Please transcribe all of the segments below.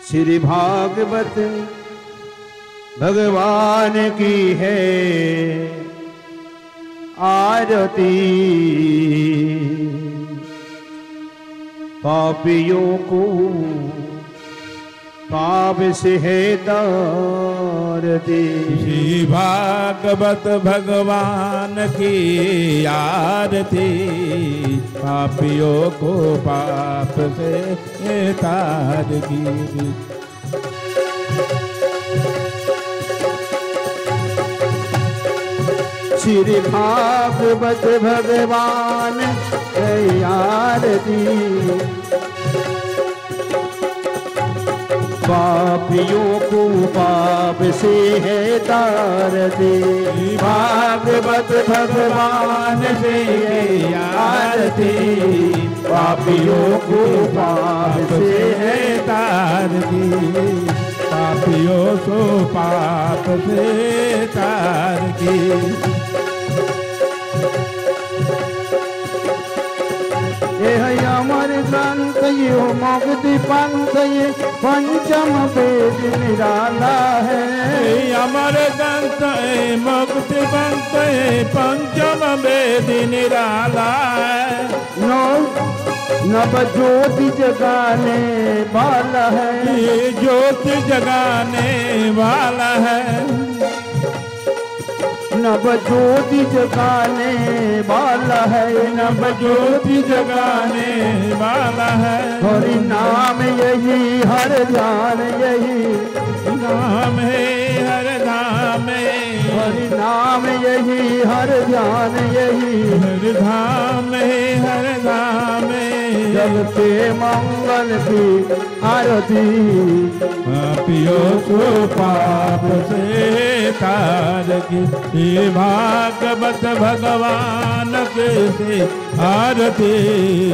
श्री भागवत भगवान की है आरती। पापियों को पाप से है तारती। श्री भागवत भगवान की आरती। पापियों को पाप से तारती। श्री भागवत भगवान की आरती। पापियों को पाप से है तारती। भागवत भगवान से आरती। पापियों को पाप से है तारती। पापियों को पाप से तारती। अमर ग्रंथ यो मुक्ति पंथ ये पंचम वेद निराला है। अमर ग्रंथ मुक्ति पंथ पंचम वेद निराला है। नव ज्योति जगाने वाला है। ये ज्योति जगाने वाला है। नव ज्योति जगाने वाला है। नव ज्योति जगाने वाला है। हरि नाम यही हर ध्यान यही नाम है हर धाम। हरि नाम यही हर ध्यान यही हर धाम है हर धाम। जग के मंगल की आरती। पापियों को पाप से तारती। हे भागवत भगवान के से आरती।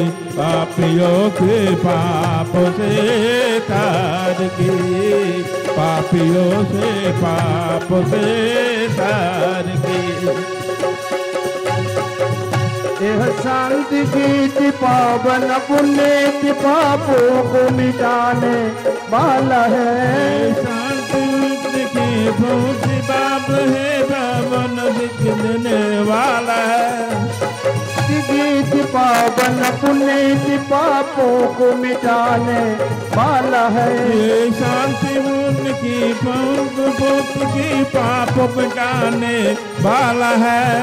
पापियों के पाप से तारती। पापियों से पाप से तारती। यह शांति की पावन पुण्य की पापों को मिटाने वाला है। शांति की भूति बाप है पावन दिखने वाला है। गीत पावन पुण्य की पापों को मिटाने वाला है। ये शांति मुन की भूत की पाप मिटाने वाला है।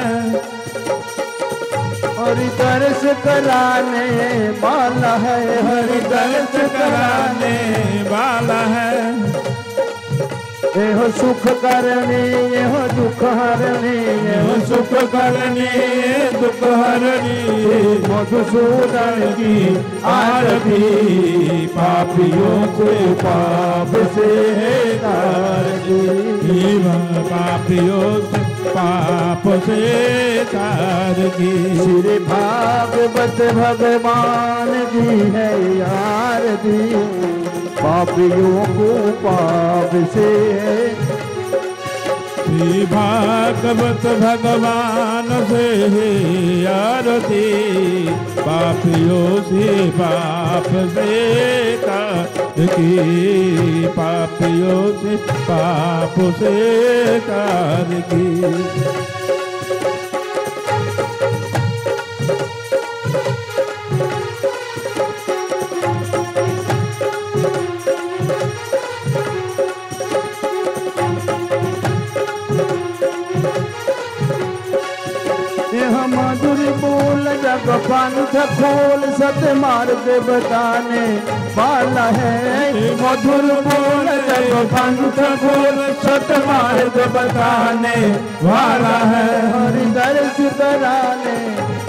हरि दर्श कराने वाला है। हरि दर्श कराने वाला है। यह सुख करने यह दुख हरने यह सुख करने दुख हरने। मधुसूदन की आरती। पापियों को पाप से तारती। पापियों से पाप से तारती। श्री भागवत भगवान की है आरती। पापियों को पाप से श्री भागवत भगवान से आरती। पापियों से पाप से तारती। पापियों से पाप से तारती। मधुर बोल जग पंथ खोल सत मार्ग बताने वाला है। मधुर बोल जग पंथ खोल सत मार्ग बताने वाला है। हरि दर्श कराने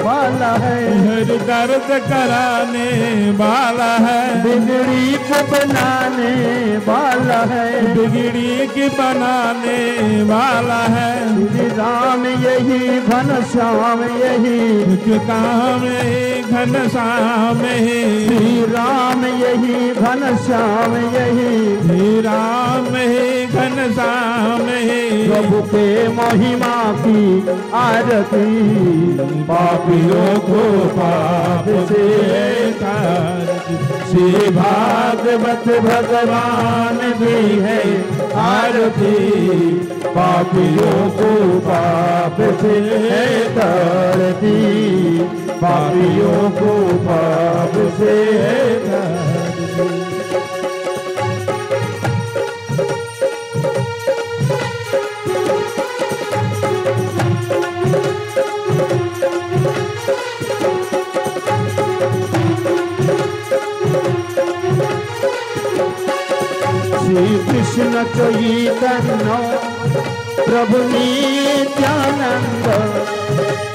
वाला है। हरि दर्द कराने वाला है। बिगड़ी को बनाने वाला है। बिगड़ी की बनाने वाला है। श्री राम यही घनश्याम यही काम घनश्याम। श्री राम यही घनश्याम यही श्री राम ही घनश्याम ही प्रभु के महिमा की आरती, पापियों को पाप से तारती। श्री भागवत भगवान भी है आरती, पापियों को पाप से तारती, पापियों को पाप से तारती। श्री कृष्ण चैतन्य प्रभु नित्यानंद,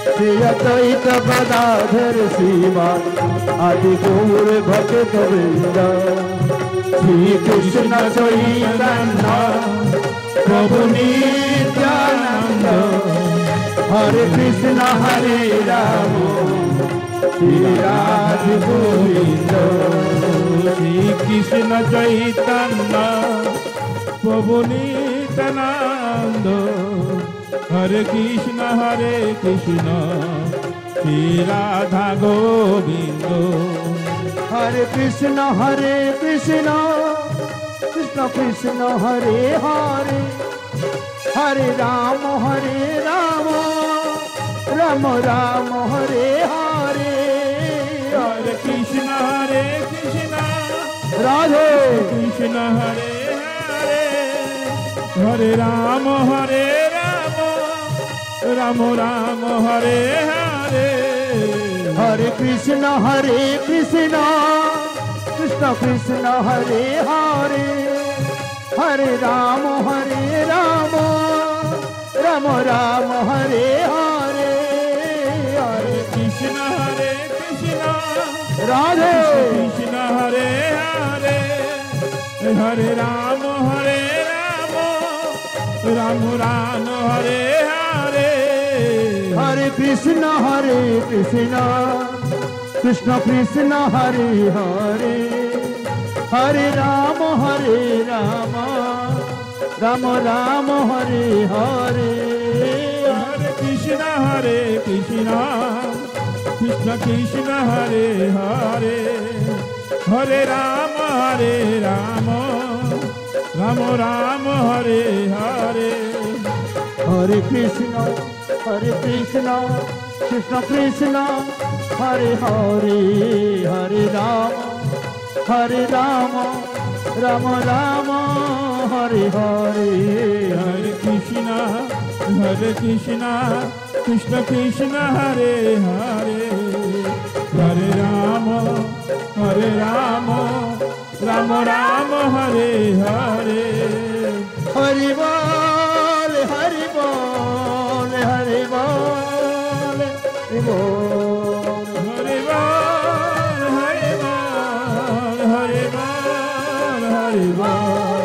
श्री अद्वैत गदाधर श्रीवास आदि गौर भक्त वृंद। श्री कृष्ण चैतन्य प्रभु नित्यानंद, हरे कृष्ण हरे राम श्री राधे गोविंद। श्री कृष्ण चैतन्य प्रभु नित्यानंद, हरे कृष्ण श्री राधा गोविंद। हरे कृष्ण कृष्ण कृष्ण हरे हरे, हरे राम राम राम हरे हरे। हरे कृष्ण राधे कृष्ण हरे हरे, हरे राम राम राम हरे हरे। हरे कृष्ण कृष्ण कृष्ण हरे हरे, हरे राम राम राम हरे हरे। हरे कृष्ण राधे कृष्ण हरे हरे, हरे राम राम हरे हरे। हरे कृष्ण कृष्ण कृष्ण हरे हरे, हरे राम राम राम हरे हरे। हरे कृष्ण कृष्ण कृष्ण हरे हरे, हरे राम राम हरे हरे। हरे कृष्ण कृष्ण कृष्ण हरे हरे, हरे राम राम राम हरे हरे। हरे कृष्ण कृष्ण कृष्ण हरे हरे, हरे राम राम हरे हरे। हरि बोल हरि बोल हरि बोल हरि बोल। हरे बोल हरे बोल हरे बोल हरे बोल।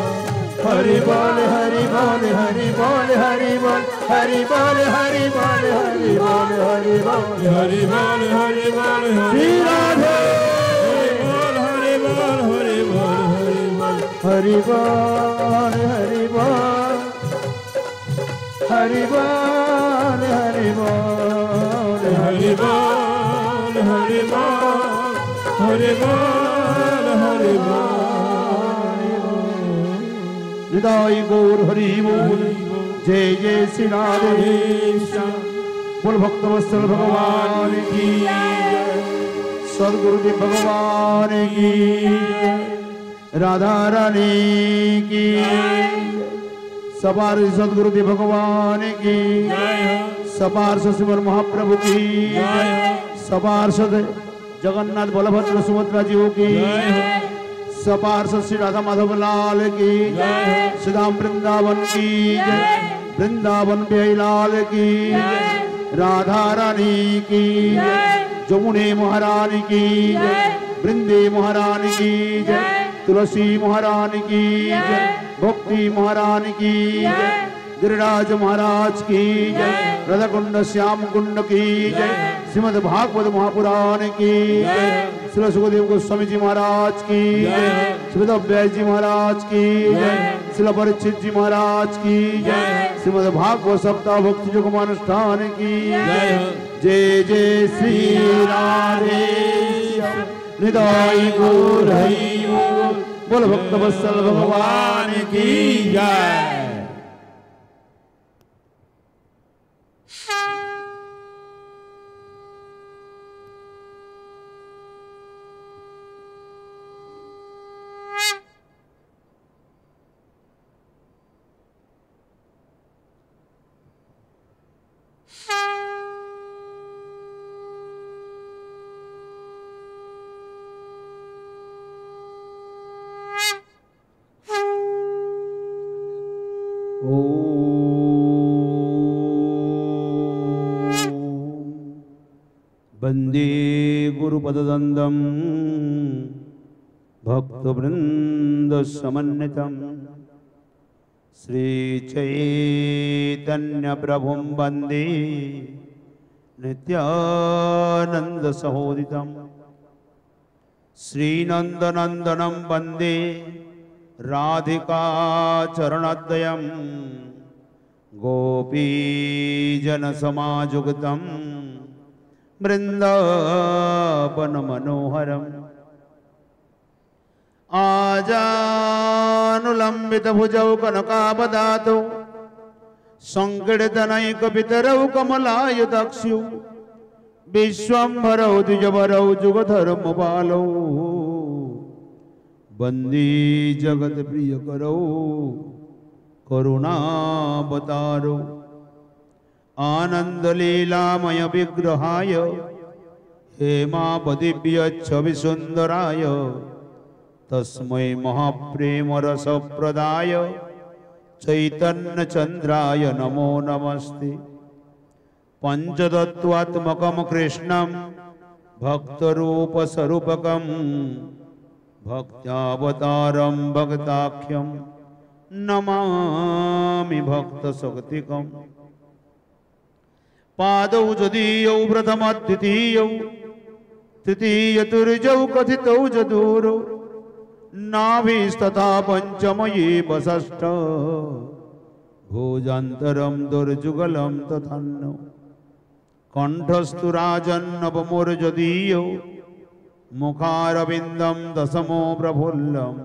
हरि बोल हरि बोल हरि बोल हरि बोल हरि बोल हरि बोल हरि बोल हरि बोल हरि बोल हरि बोल श्री राधे। हरि बोल हरि बोल हरि बोल हरि बोल हरि बोल हरि बोल हरि बोल हरि बोल हरि बोल हरि बोल। हृदय गौर हरि बोल। जय जय श्री राधे बोल। भक्तवत्सल भगवान की जय, सदगुरुदेव भगवान की, राधा रानी की, सपार सदगुरुदेव भगवान की, सपार श्रीमद महाप्रभु की, सपार्षद जगन्नाथ बलभद्र सुभद्रा जी की, सपार्षद श्री राधा माधव लाल की, श्रीधाम वृंदावन की जय, वृंदावन बिहारी लाल की, राधा रानी की, जमुने महारानी की जय, वृंदे महारानी की जय, तुलसी महारानी की जय, भक्ति महारानी की जय, गिरिराज महाराज की जय, राधा कुंड श्याम कुंड की जय, श्रीमद् भागवत महापुराण की श्री सुखदेव गोस्वामी जी महाराज की, श्रीमद् व्यास जी महाराज की, श्री परीक्षित जी महाराज की, श्रीमद् भागवत सप्ताह भक्ति जुगमानुष्ठान की जय जय श्री राधे निदाई गौर हरि बोल भक्त वत्सल भगवान की जय। वंदे गुरुपदद्वंदं भक्तवृंदसमन्वितं श्रीचैतन्यप्रभुं वंदे नित्यानन्दसहोदितं श्रीनन्दनन्दनं वंदे राधिका चरणद्वयं गोपीजनसमायुक्तं वृंदावन मनोहरम आजानुलंबित भुजौ कनकाबदातौ संकीर्तनैकपितरौ कमलायताक्षौ विश्वम्भरौ द्विजवरौ जुगधर्मपालौ वंदे जगत्प्रियकरौ करुणावतारौ आनंदलीलामय विग्रहाय हेमापदिव्यच्छविसुन्दराय तस्मै महाप्रेम रसप्रदाय चैतन्यचन्द्राय नमो नमस्ते। पंचतत्त्वात्मकं कृष्णं भक्तरूपस्वरूपकं भक्त्यावतारं भक्ताख्यं नमामि भक्तशक्तिकम्। पादौ जदीयौ प्रथमद्वितीयौ तृतीयतुर्जौ कथितौ जदूरौ नाभिस्तथा पंचमये वषष्ठ भोजान्तरं दुर्जुगलं तथान्नौ कंठस्तु राजन्नवमोर्जदीयौ मुखारविन्दं दशमो प्रफुल्लम्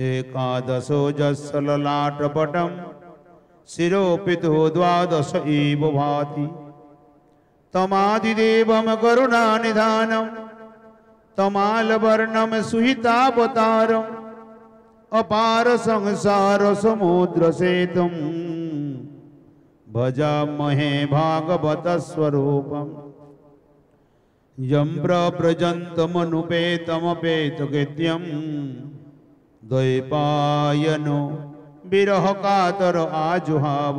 एकादशो यस्य ललाटपटम् शिरोपितो द्वादश एव भाति तमादिदेवं करुणानिधानं तमालवर्णं सुहितावतारम् अपार संसार समुद्र सेतुं भजामहे भागवत स्वरूपम् यं प्रव्रजन्तमनुपेतमपेतकृत्यं द्वैपायनो विरह कातर आजुहाव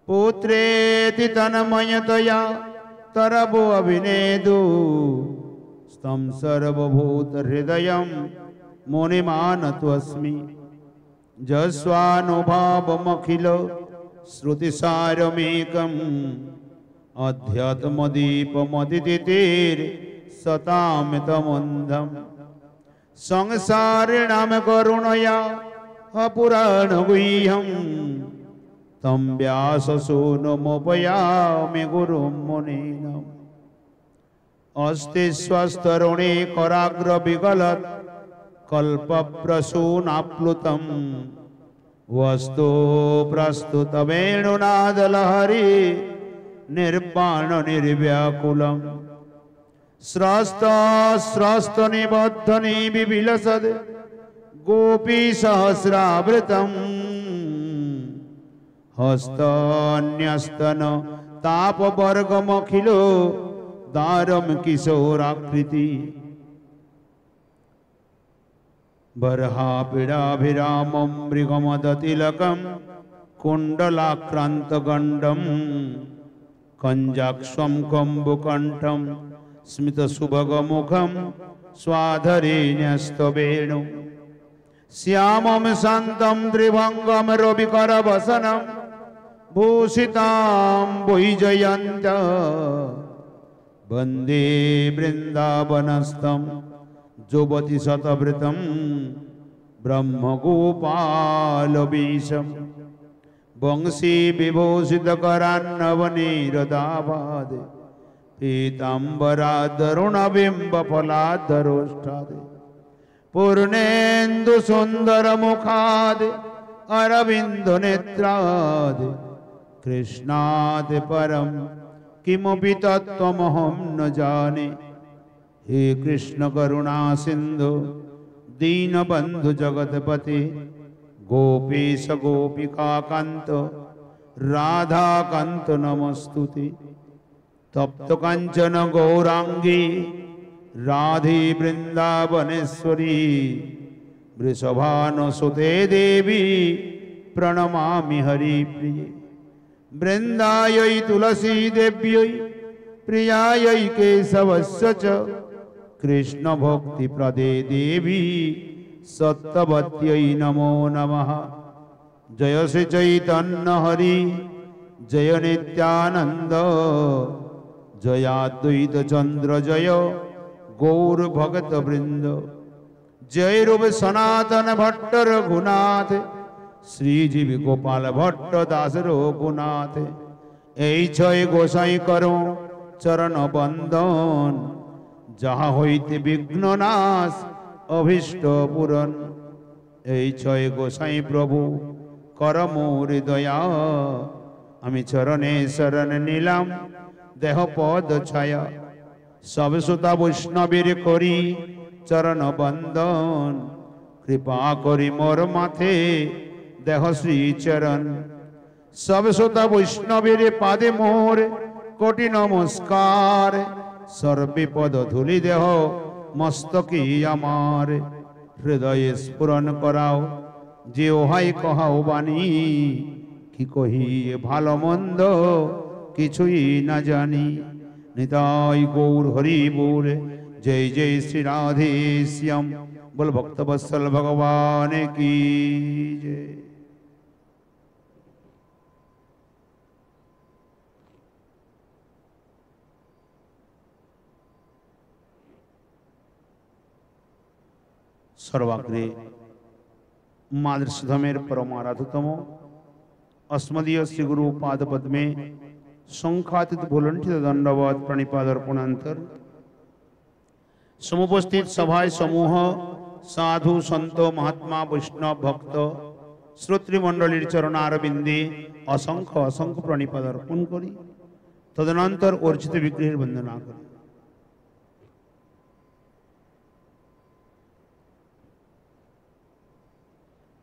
पुत्रेति तन्मयतया तरवो अभिनेदु स्तं सर्वभूत हृदयं मुनिमानतोऽस्मि जस्वानुभावमखिल श्रुतिसारमेकम् अध्यात्मदीपमदितितेर् सतामितमन्धम् संसारिणां करुणया अपुराण गुह्यं तं व्याससूनुमुपयामि गुरुं मुनीनाम् अस्ति स्वस्तरुणे कराग्र विगलत् कल्पप्रसूनाप्लुतं वस्तु प्रस्तुत वेणुनादलहरी निर्वाण निर्व्याकुलम् स्रस्त स्रस्त निबद्ध निबिलसद् गोपी सहस्रावृतम् हस्तन्यस्तन तापवर्गमखिलो दारम किशोराकृति बर्हापीडाभिरामं मृगमदतिलकं कुण्डलाक्रान्तगण्डं कञ्जाक्षं कम्बुकण्ठं स्मितसुभगमुखं स्वाधरे न्यस्तवेणु श्यामं शान्तं त्रिभङ्गं रविकरवसनं भूषितां वैजयन्त्या वंदे वृंदावनस्थं जुवति शतव्रतं ब्रह्मगोपालवीशं वंशी विभूषितकरान्नवनीरदाभादे पीताम्बरादरुणबिम्बफलादरोष्ठादे पूर्णेन्दुसुन्दरमुखादे अरविन्दनेत्रादे कृष्णादे परं किमपि तत्त्वमहं न जाने। हे कृष्ण करुणा सिंधु दीनबंधु जगतपते गोपीश गोपिका कांत राधा कांत नमस्तुते। तप्त कांचन गौरांगी राधे वृंदावनेश्वरी वृषभानुसुते देवी प्रणमामि हरिप्रिये। वृंदायै तुलसी देव्यै प्रियायै केशवस्य च कृष्ण भक्ति प्रदे देवी सत्यवत्यै नमो नमः। जय श्री चैतन्य हरि जय नित्यानंद जय अद्वैत चंद्र जय गौर भगत वृंद। जय रूप सनातन भट्ट रघुनाथ श्रीजीव गोपाल भट्ट दास रघुनाथ। এই ছয় গোসাই করো চরণ বন্দন যাহা হইতে বিঘ্ন নাশ অভীষ্ট পূরণ। এই ছয় গোসাই প্রভু কর মোর দয়া আমি চরণে শরণ নিলাম দেহ পদ ছায়া। সব সুতা বৈষ্ণবীর করি চরণ বন্দন কৃপা করি মোর মাথে দেহ শ্রী চরণ। सब श्रोता वैष्णवीर पादे मोर कोटि नमस्कार। सर्विपद धूलि देह मस्तकी आमार। हृदय स्फुरन कराओ जे ओहाई कहाओ बानी कि कही भालो मंद किछुई ना जानी। निताई गौर हरि बोल जय जय श्री राधे श्याम बोल भक्तवत्सल भगवान की जय। सर्वाग्रे मादृशधमेर परमाराधतम अस्मदीय श्री गुरु पाद पद्मे संखातीत भूलंठित दंडवत प्रणिपाद अर्पणांतर समुपस्थित सभाय समूह साधु संत महात्मा वैष्णव भक्त श्रोतृमंडलीर चरणारविंदे असंख्य असंख्य प्रणिपाद अर्पण करी तदनंतर अर्चित विग्रहेर वंदना करी।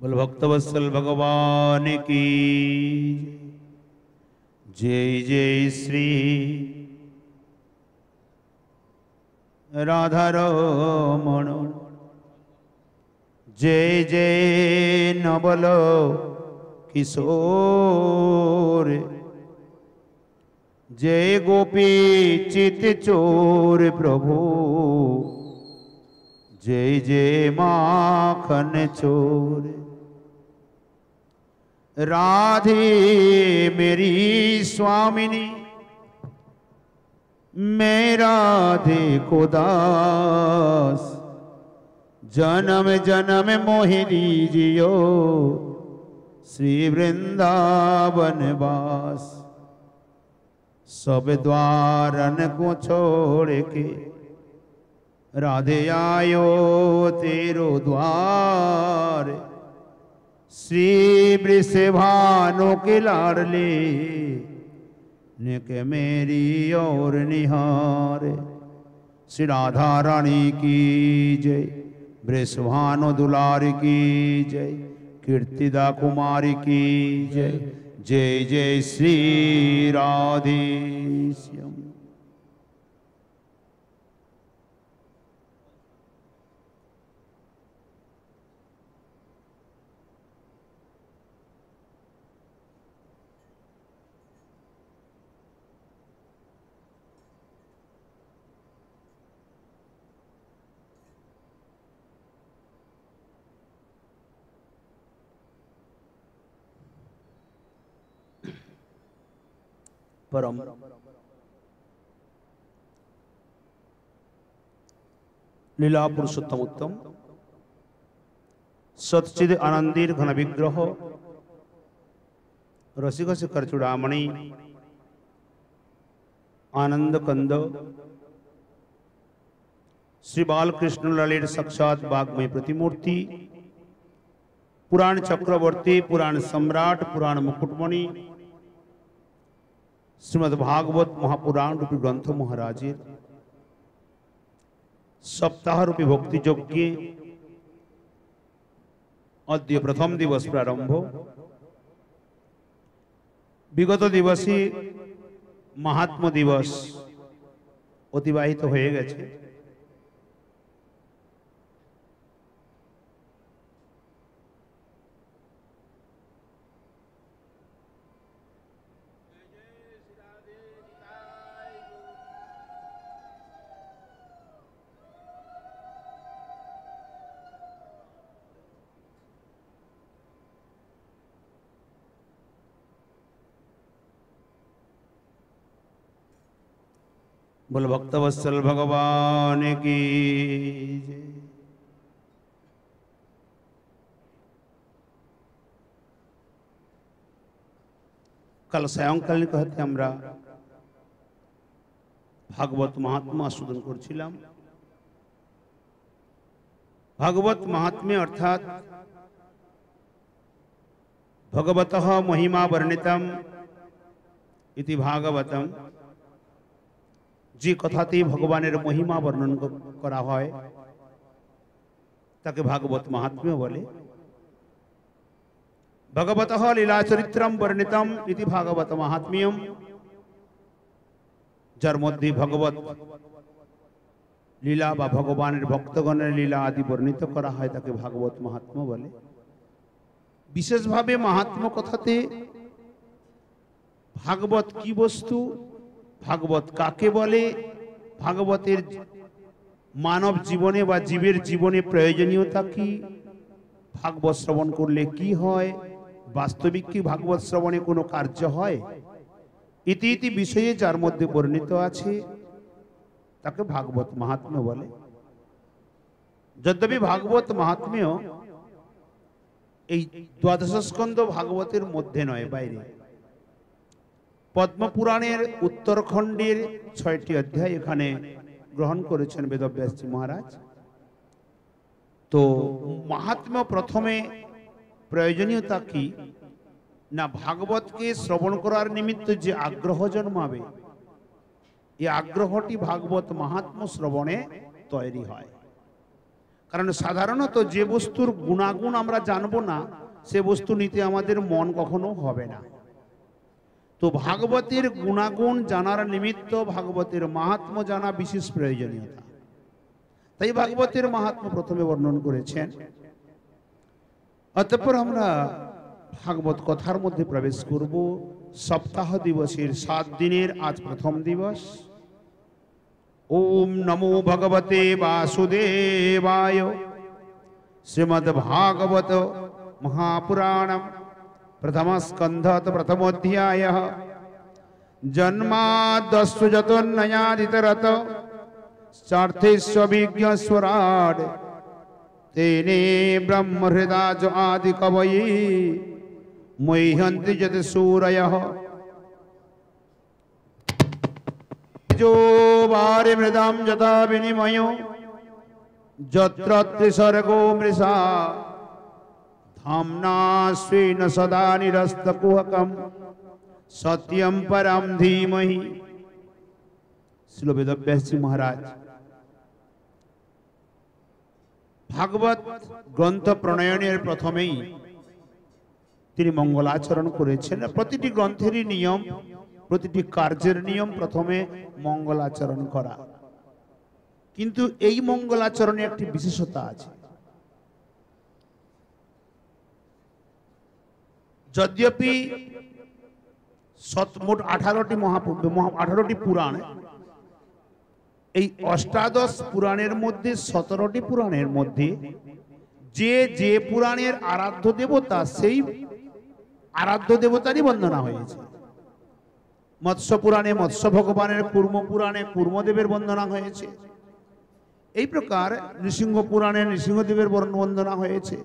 बोल भक्तवत्सल भगवान की जय जय श्री राधा रमण जय जय नवल किशोर जय गोपी चित चोर प्रभु जय जय माखन चोर। राधे मेरी स्वामिनी मैं राधे को दास जन्म जन्म मोहि दीजियो श्री वृंदावन वास। सब द्वारन को छोड़ के राधे आयो तेरो द्वार। श्री वृषभानु के लाडले निके मेरी और निहार। श्री राधा रानी की जय वृषभानु दुलार की जय कीर्तिदा कुमारी की जय जय जय श्री राधे श्याम। परम লীলা পুরুষোত্তম উত্তম सच्चिद आनंदीर घन विग्रह रसिक शिखर चूड़ामणि आनंद कंद श्री बालकृष्ण ललित साक्षात वाग्मय प्रतिमूर्ति पुराण चक्रवर्ती पुराण सम्राट पुराण मुकुटमणि श्रीमद् भागवत महापुराण रूपी ग्रंथ महाराजेर सप्ताह रूपी भक्ति यज्ञ अद्य प्रथम दिवस प्रारंभ विगत दिवसी महात्म दिवस अतिबाहित हो गए बोल भक्तवत्सल भगवान की जय। कल सायंकाल कहते हमरा भागवत महात्मा आस्वादन करछिलाम। भागवत महात्म्य अर्थात भगवतः महिमा वर्णितम इति भागवतम जी कथाते भगवानेर महिमा वर्णन करा है ताके भागवत महात्म्य बोले। भगवतः लीला चरित्रम वर्णितम इति भागवत महात्म्यम जार मध्य भगवत लीला बा भगवानेर भक्तगणेर लीला आदि वर्णित करा है ताके भागवत महात्म्य बोले। विशेष भावे महात्म्य कथाते भागवत की वस्तु भागवत काके बोले भागवतेर मानव जीवने बा जीवेर जीवने प्रयोजनीयता की भागवत श्रवण करले की हय वास्तविक की भागवत श्रवणे कोनो कार्य हय इति इति विषये जार मध्य वर्णित आछे ताके भागवत महात्म्य बोले। यद्यपि भागवत महात्म्य এই द्वादश स्कंद भागवतेर मध्य नय बाइरे पद्म पुराणेर उत्तरखंडेर 6टी अध्याय एखाने ग्रहण करेছেন वेदव्यास जी महाराज। तो महात्म्य प्रथमे प्रयोजनीयता की ना भागवत के श्रवण करार निमित्त जे आग्रह जन्माबे ये आग्रहटी भागवत महात्म्य श्रवणे तैरी हय। कारण साधारणत जे वस्तुर गुणागुण आमरा जानबो ना से वस्तु नीते आमादेर मन कखनो होबे ना। तो भागवतेर गुणागुण जानार निमित्त भागवतेर महात्म्य जाना विशेष प्रयोजनीयता ताई भागवतेर महात्म्य प्रथमे वर्णन करेছেন। अतঃपर আমরা भागवत कथार मध्य प्रवेश करब। सप्ताह दिवसेर 7 दिनेर आज प्रथम दिवस। ओम नमो भगवते वासुदेवाय। श्रीमद् भागवत महापुराणम प्रथम स्कंधत प्रथमोध्याय जन्मादस्सु जतोन्नयादितरत चार्थेष्वभिज्ञस्वराट् तेने ब्रह्महृदाज आदि कवये मुह्यन्ति यत् सूरयः जो वारि मृदं यथा विनिमयो यत्र त्रिसर्गो मृषा धाम्ना स्वेन सदा निरस्तकुहकं सत्यं परं धीमहि। श्री वेदव्यास जी महाराज भागवत ग्रंथ प्रणयनेर प्रथमेई তিনি मंगलाचरण करेছেন। प्रतिटी ग्रंथेरই नियम प्रतिटी कार्जेर नियम प्रथमे मंगलाचरण करा, किन्तु এই मंगलाचरणे একটি বিশেষতা আছে। यद्यपि मोट 18टी पुराण এই অষ্টাদশ পুরাণের মধ্যে 17টি পুরাণের মধ্যে যে যে পুরাণের আরাধ্য দেবতা সেই আরাধ্য দেবতারই বন্দনা হয়েছে। মৎস্য পুরাণে মৎস্য ভগবানের, কূর্ম পুরাণে কূর্মদেবের বন্দনা হয়েছে এই প্রকার নৃসিংহ পুরাণে নৃসিংহদেবের বর্ণবন্দনা হয়েছে।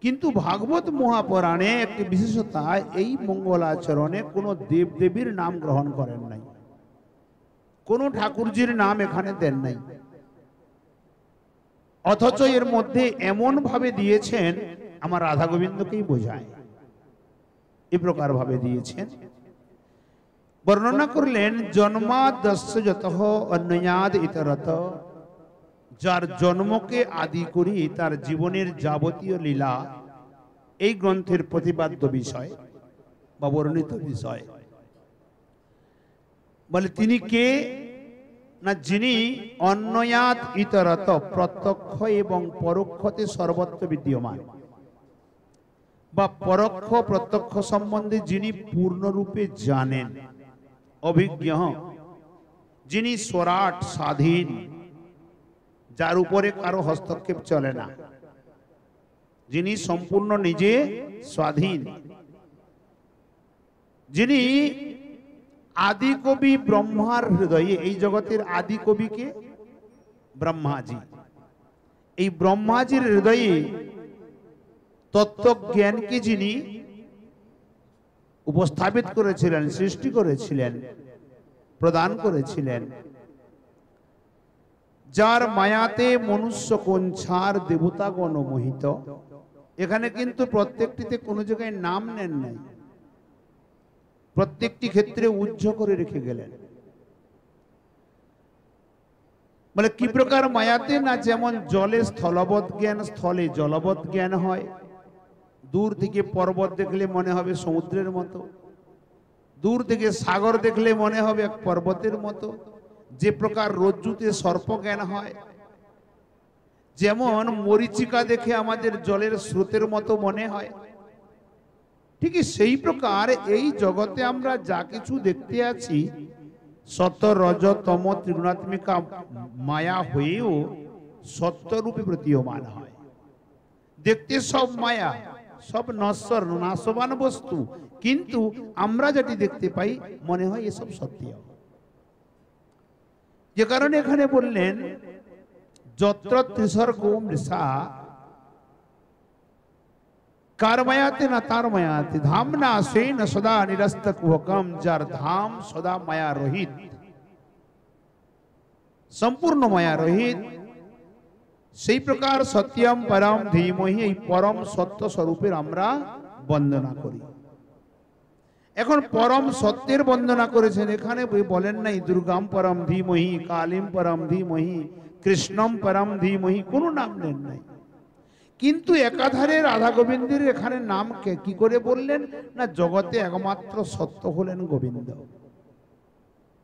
কিন্তু ভাগবত মহাপুরাণে একটি বিশেষতা, এই মঙ্গলাচরণে কোনো দেবদেবীর নাম গ্রহণ করেন নাই, কোনো ঠাকুরজির নাম এখানে দেন নাই। অথচ এর মধ্যে এমন ভাবে দিয়েছেন আমার রাধা গোবিন্দকেই বোঝায়, এই প্রকার ভাবে দিয়েছেন। বর্ণনা করলেন জন্মাদস্য যতঃ অন্যাদ ইতরত, যার জন্মকে আদি করি তার জীবনের যাবতীয় লীলা এই গ্রন্থের প্রতিপাদ্য বিষয় বা বর্ণিত বিষয়। বলে তিনি কে না, যিনি অন্যাদ ইতরত, প্রত্যক্ষ এবং পরোক্ষতে সর্বত্র বিদ্যমান, বা পরোক্ষ প্রত্যক্ষ সম্বন্ধে যিনি পূর্ণরূপে জানেন, অভিজ্ঞ, যিনি স্বরাট স্বাধীন, যার উপরে কারো হস্তক্ষেপ চলে না, যিনি সম্পূর্ণ নিজে স্বাধীন, যিনি আদি কবি ব্রহ্মার হৃদয়ে, এই জগতের আদি কবিকে ব্রহ্মাজি, এই ব্রহ্মাজির হৃদয়ে তত্ত্বজ্ঞানকে যিনি উপস্থাপিত করেছিলেন, সৃষ্টি করেছিলেন, প্রদান করেছিলেন, যার মায়াতে মনুষ্য কঞ্ছার দেবতাগণ মোহিত। এখানে কিন্তু প্রত্যেকটিতে কোনো জায়গায় নাম নেন নাই, প্রত্যেকটি ক্ষেত্রে উজ্জ্ব করে রেখে গেলেন। বলে কি প্রকার মায়াতে না, যেমন জলে স্থলবৎ জ্ঞান, স্থলে জলবৎ জ্ঞান হয়। দূর থেকে পর্বত দেখলে মনে হবে সমুদ্রের মতো, দূর থেকে সাগর দেখলে মনে হবে এক পর্বতের মতো। যে প্রকার রজ্জুতে সর্প জ্ঞান হয়, যেমন মরীচিকা দেখে আমাদের জলের স্রোতের মতো মনে হয়, ঠিকই সেই প্রকার এই জগতে আমরা যা কিছু দেখতে আছি, সত্য রজ তম ত্রিগুণাত্মিকা মায়া হয়েও সত্যরূপে প্রতীয়মান হয়। দেখতে সব মায়া, সব নশ্বর নাশবান বস্তু, কিন্তু আমরা যেটি দেখতে পাই মনে হয় এসব সত্য। যে কারণে এখানে বললেন যত্র ত্রিসর্গো মৃষা, কার মায়াতে না তার মায়াতে, ধাম না সেন সদা নিরস্ত কুহকম, যার ধাম সদা মায়া রহিত, সম্পূর্ণ মায়া রহিত। সেই প্রকার সত্যম পরম ধীমহি, এই পরম সত্য স্বরূপের আমরা বন্দনা করি। এখন পরম সত্যের বন্দনা করেছেন, এখানে বলেন নাই দুর্গাম পরম ধীমহি, কালীম পরম ধীমহি, কৃষ্ণম পরম ধীমহি, কোনো নাম নেন নাই। কিন্তু একাধারে রাধা গোবিন্দের এখানে নাম কি করে বললেন না, জগতে একমাত্র সত্য হলেন গোবিন্দ,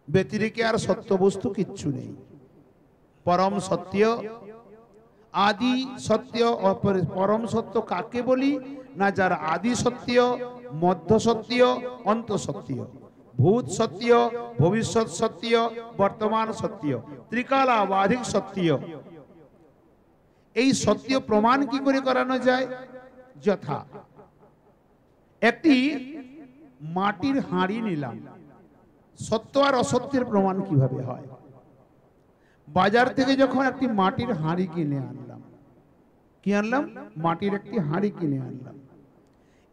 ব্যতিরেকে আর সত্য বস্তু কিচ্ছু নেই। পরম সত্য, আদি সত্য। পরম সত্য কাকে বলি না, যার আদি সত্য, মধ্য সত্য, অন্ত সত্য, ভূত সত্য, ভবিষ্যৎ সত্য, বর্তমান সত্য, ত্রিকালাবাধিক সত্য। এই সত্য প্রমাণ কি করে করানো যায়? যথা একটি মাটির হাঁড়ি নিলাম, সত্য আর অসত্যের প্রমাণ কিভাবে হয়? বাজার থেকে যখন একটি মাটির হাঁড়ি কিনে আনলাম, কি আনলাম? মাটির একটি হাঁড়ি কিনে আনলাম।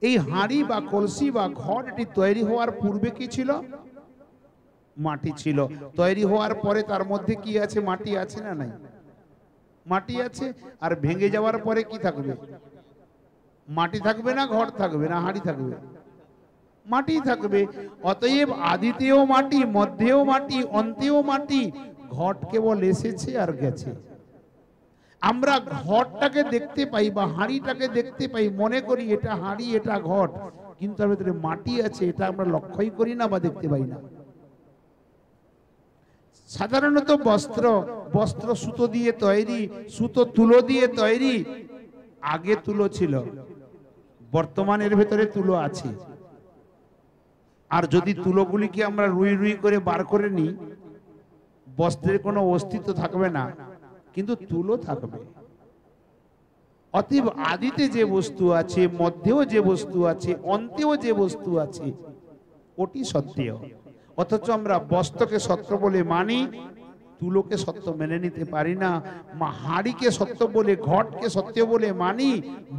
এই হাঁড়ি বা কলসি বা ঘট এটি তৈরি হওয়ার পূর্বে কি ছিল? মাটি ছিল। তৈরি হওয়ার পরে তার মধ্যে কি আছে? মাটি আছে না নাই? মাটি আছে। আর ভেঙে যাওয়ার পরে কি থাকবে? মাটি থাকবে না, ঘট থাকবে না, হাঁড়ি থাকবে? মাটি থাকবে। অতএব আদিতেও মাটি, মধ্যেও মাটি, অন্তেও মাটি। ঘট কেবল এসেছে আর গেছে। আমরা ঘটটাকে দেখতে পাই বা হাঁড়িটাকে দেখতে পাই, মনে করি এটা হাঁড়ি, এটা ঘট, কিন্তু তার ভিতরে মাটি আছে, এটা আমরা লক্ষ্যই করি না বা দেখতে পাই না। সাধারণত বস্ত্র সুতো দিয়ে তৈরি, সুতো তুলো দিয়ে তৈরি। আগে তুলো ছিল, বর্তমানের ভেতরে তুলো আছে। আর যদি তুলোগুলিকে আমরা রুই রুই করে বার করে নিই, বস্ত্রের কোনো অস্তিত্ব থাকবে না, কিন্তু তুলো থাকবে। অতএব আদিতে যে বস্তু আছে, মধ্যেও যে বস্তু আছে, অন্তেও যে বস্তু আছে, ওটি সত্য। অথচ আমরা বস্ত্রকে সত্য বলে মানি, তুলোকে সত্য মেনে নিতে পারি না, হাড়িকে সত্য বলে, ঘটকে সত্য বলে মানি,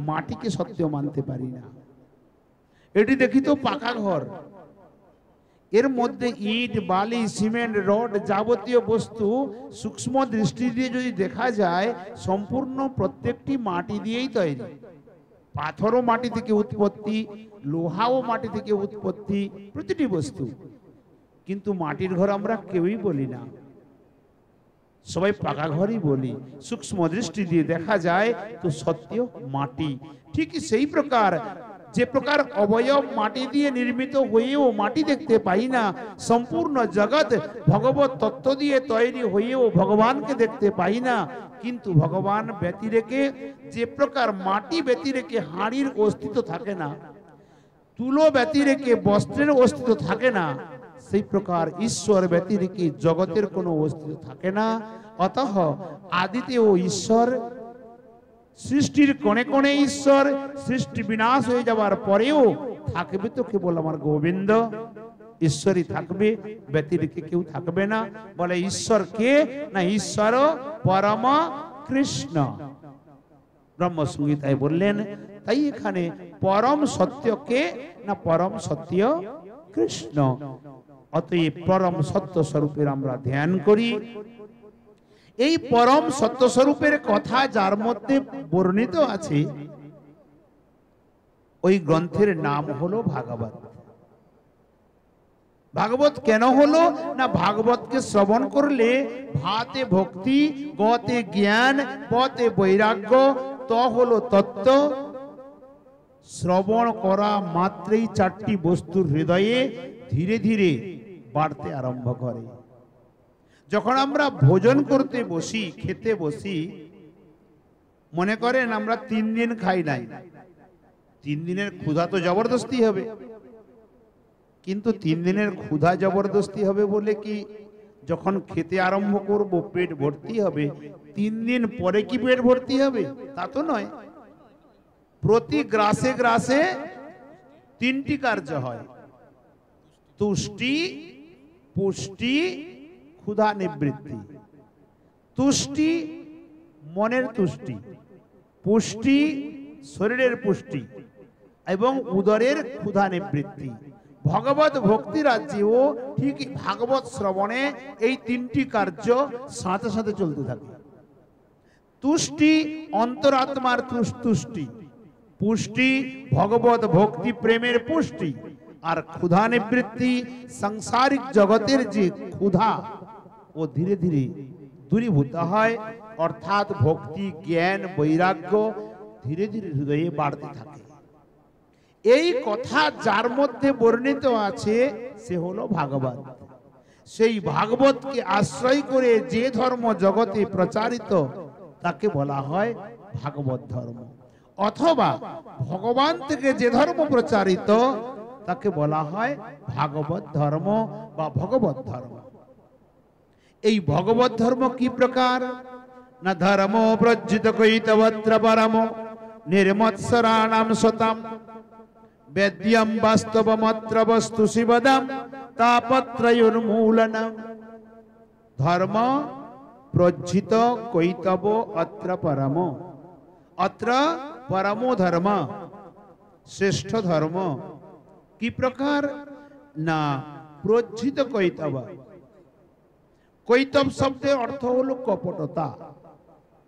মাটিকে সত্য মানতে পারি না। এটি দেখি তো পাকা ঘর, এর মধ্যে ইট, বালি, সিমেন্ট, রড যাবতীয় বস্তু সূক্ষ্ম দৃষ্টি দিয়ে যদি দেখা যায় সম্পূর্ণ প্রত্যেকটি মাটি দিয়েই তৈরি। পাথরও মাটি থেকে উৎপত্তি, লোহাও মাটি থেকে উৎপত্তি, প্রতিটি বস্তু। কিন্তু মাটির ঘর আমরা কেউই বলি না, সবাই পাকা ঘরই বলি। সূক্ষ্ম দৃষ্টি দিয়ে দেখা যায় তো সত্য মাটি। ঠিক সেই প্রকার যে প্রকার অবয়ব মাটি দিয়ে নির্মিত হয়েও মাটি দেখতে পাই না, সম্পূর্ণ জগৎ ভগবত তত্ত্ব দিয়ে তৈরি হয়েও ভগবানকে দেখতে পাই না। কিন্তু ভগবান ব্যতিরেকে, যে প্রকার মাটি ব্যতিরেকে হাড়ির অস্তিত্ব থাকে না, তুলো ব্যতিরেকে বস্ত্রের অস্তিত্ব থাকে না, সেই প্রকার ঈশ্বর ব্যতিরেকে জগতের কোনো অস্তিত্ব থাকে না। অতঃ আদিতেও ঈশ্বর, সৃষ্টির কোণে কোণে ঈশ্বর, সৃষ্টি বিনাশ হয়ে যাওয়ার পরেও থাকবে তো কেবল আমার গোবিন্দ, ঈশ্বরই থাকবে, ব্যতিরেকে কেউ থাকবে না। বলে ঈশ্বর কে না, ঈশ্বর পরম কৃষ্ণ। ব্রহ্মসংহিতায় বললেন, তাই এখানে পরম সত্য কে না, পরম সত্য কৃষ্ণ। অতএব পরম সত্য স্বরূপের আমরা ধ্যান করি। এই পরম সত্য স্বরূপের কথা যার মধ্যে বর্ণিত আছে, ওই গ্রন্থের নাম হলো ভাগবত। ভাগবত কেন হলো না, ভাগবতকে শ্রবণ করলে ভাতে ভক্তি, গতে জ্ঞান, পতে বৈরাগ্য, ত হলো তত্ত্ব। শ্রবণ করা মাত্রই চারটি বস্তুর হৃদয়ে ধীরে ধীরে বাড়তে আরম্ভ করে। যখন আমরা ভোজন করতে বসি, খেতে বসি, মনে করেন আমরা 3 দিন খাই নাই, 3 দিনের ক্ষুধা তো জবরদস্তি হবে। কিন্তু 3 দিনের ক্ষুধা জবরদস্তি হবে বলে কি যখন খেতে আরম্ভ করব পেট ভর্তি হবে, 3 দিন পরে কি পেট ভর্তি হবে? তা তো নয়। প্রতি গ্রাসে গ্রাসে 3টি কার্য হয়: তুষ্টি, পুষ্টি, ক্ষুধা নিবৃত্তি। তুষ্টি মনের তুষ্টি, পুষ্টি শরীরের পুষ্টি, এবং উদরের ক্ষুধা নিবৃত্তি। ভগবত ভক্তি রাজ্যেও ঠিক ভাগবত শ্রবণে এই 3টি কার্য সাথে সাথে চলতে থাকে। তুষ্টি অন্তরাত্মার তুষ্টি, পুষ্টি ভগবত ভক্তি প্রেমের পুষ্টি, আর ক্ষুধা নিবৃত্তি সাংসারিক জগতের যে ক্ষুধা ও ধীরে ধীরে দূরীভূত হয়, অর্থাৎ ভক্তি, জ্ঞান, বৈরাগ্য ধীরে ধীরে হৃদয়ে বাড়তে থাকে। এই কথা যার মধ্যে বর্ণিত আছে সে হলো ভাগবত। সেই ভাগবতকে আশ্রয় করে যে ধর্ম জগতে প্রচারিত তাকে বলা হয় ভাগবত ধর্ম। অথবা ভগবান থেকে যে ধর্ম প্রচারিত তাকে বলা হয় ভাগবত ধর্ম বা ভগবত ধর্ম। এই ভগবত ধর্ম কি প্রকার না, ধর্ম প্রজ্জিত কৈতবত্র পরম নির্মৎসরাণাম সতাম বেদ্যম বাস্তবমত্র বস্তু শিবদম তাপত্রয়োর্মূলনম। ধর্ম প্রজ্জিত কৈতব অত্র পরম, অত্র পরমো ধর্ম, শ্রেষ্ঠ ধর্ম। কি প্রকার না, প্রজ্জিত কৈতব। কৈতব শব্দের অর্থ হলো কপটতা।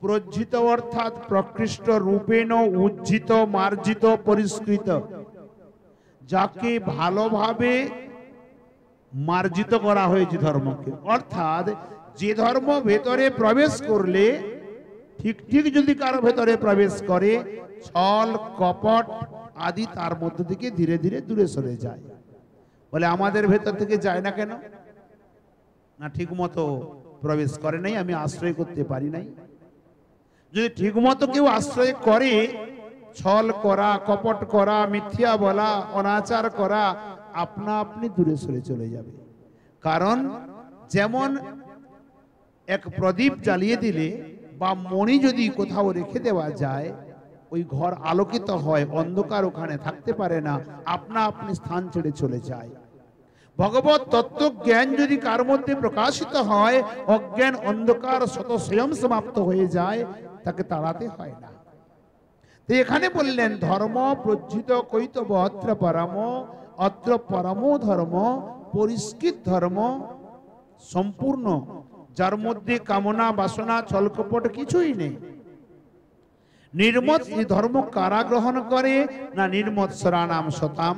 প্রজ্জিত অর্থাৎ প্রকৃষ্ট রূপেণ উজ্জিত, মার্জিত, পরিষ্কৃত, যাকে ভালোভাবে মার্জিত করা হয়েছে ধর্মকে। অর্থাৎ যে ধর্ম ভেতরে প্রবেশ করলে ঠিক ঠিক যদি কারো ভেতরে প্রবেশ করে, ছল কপট আদি তার মধ্য থেকে ধীরে ধীরে দূরে সরে যায়। বলে আমাদের ভেতর থেকে যায় না কেন না, ঠিক মতো প্রবেশ করে নাই, আমি আশ্রয় করতে পারি নাই। যদি ঠিক মতো কেউ আশ্রয় করে, ছল করা, কপট করা, মিথ্যা বলা, অনাচার করা আপনা আপনি দূরে সরে চলে যাবে। কারণ যেমন এক প্রদীপ জ্বালিয়ে দিলে বা মণি যদি কোথাও রেখে দেওয়া যায়, ওই ঘর আলোকিত হয়, অন্ধকার ওখানে থাকতে পারে না, আপনা আপনি স্থান ছেড়ে চলে যায়। ভগবত তত্ত্ব জ্ঞান যদি কার মধ্যে প্রকাশিত হয়, অজ্ঞান অন্ধকার শত স্বয়ং সমাপ্ত হয়ে যায়, তাকে তাড়াতে হয় না। তো এখানে বললেন ধর্ম প্রজ্জিত কৈতব অত্র পরম, অত্র পরম ধর্ম পরিষ্কৃত ধর্ম সম্পূর্ণ, যার মধ্যে কামনা বাসনা ছলকপট কিছুই নেই। নির্মৎ এই ধর্ম কারা গ্রহণ করে না, নির্মৎসরানাম শতাম,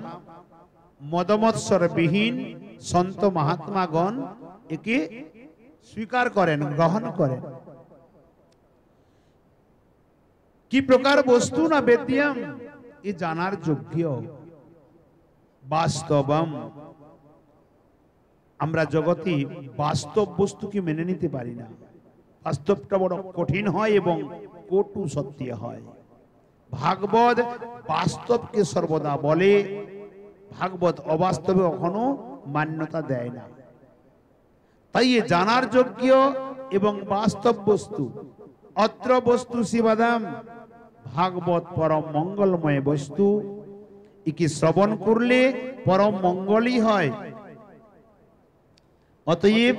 মদমৎসর বিহীন সন্ত মহাত্মাগণ একে স্বীকার করেন, গ্রহণ করেন। কি প্রকার বস্তু না বেদ্যম, এ জানার যোগ্য। বাস্তবম, আমরা জগতে বাস্তব বস্তুকে মেনে নিতে পারি না। বাস্তবটা বড় কঠিন হয় এবং কটু সত্য হয়। ভাগবত বাস্তবকে সর্বদা বলে, ভাগবত অবাস্তবে কখনো মান্যতা দেয় না। তাই এ জানার যোগ্য এবং বাস্তব বস্তু। অত্র বস্তু শিবাদাম, ভাগবত পরম মঙ্গলময় বস্তু, একে শ্রবণ করলে পরম মঙ্গলই হয়। অতএব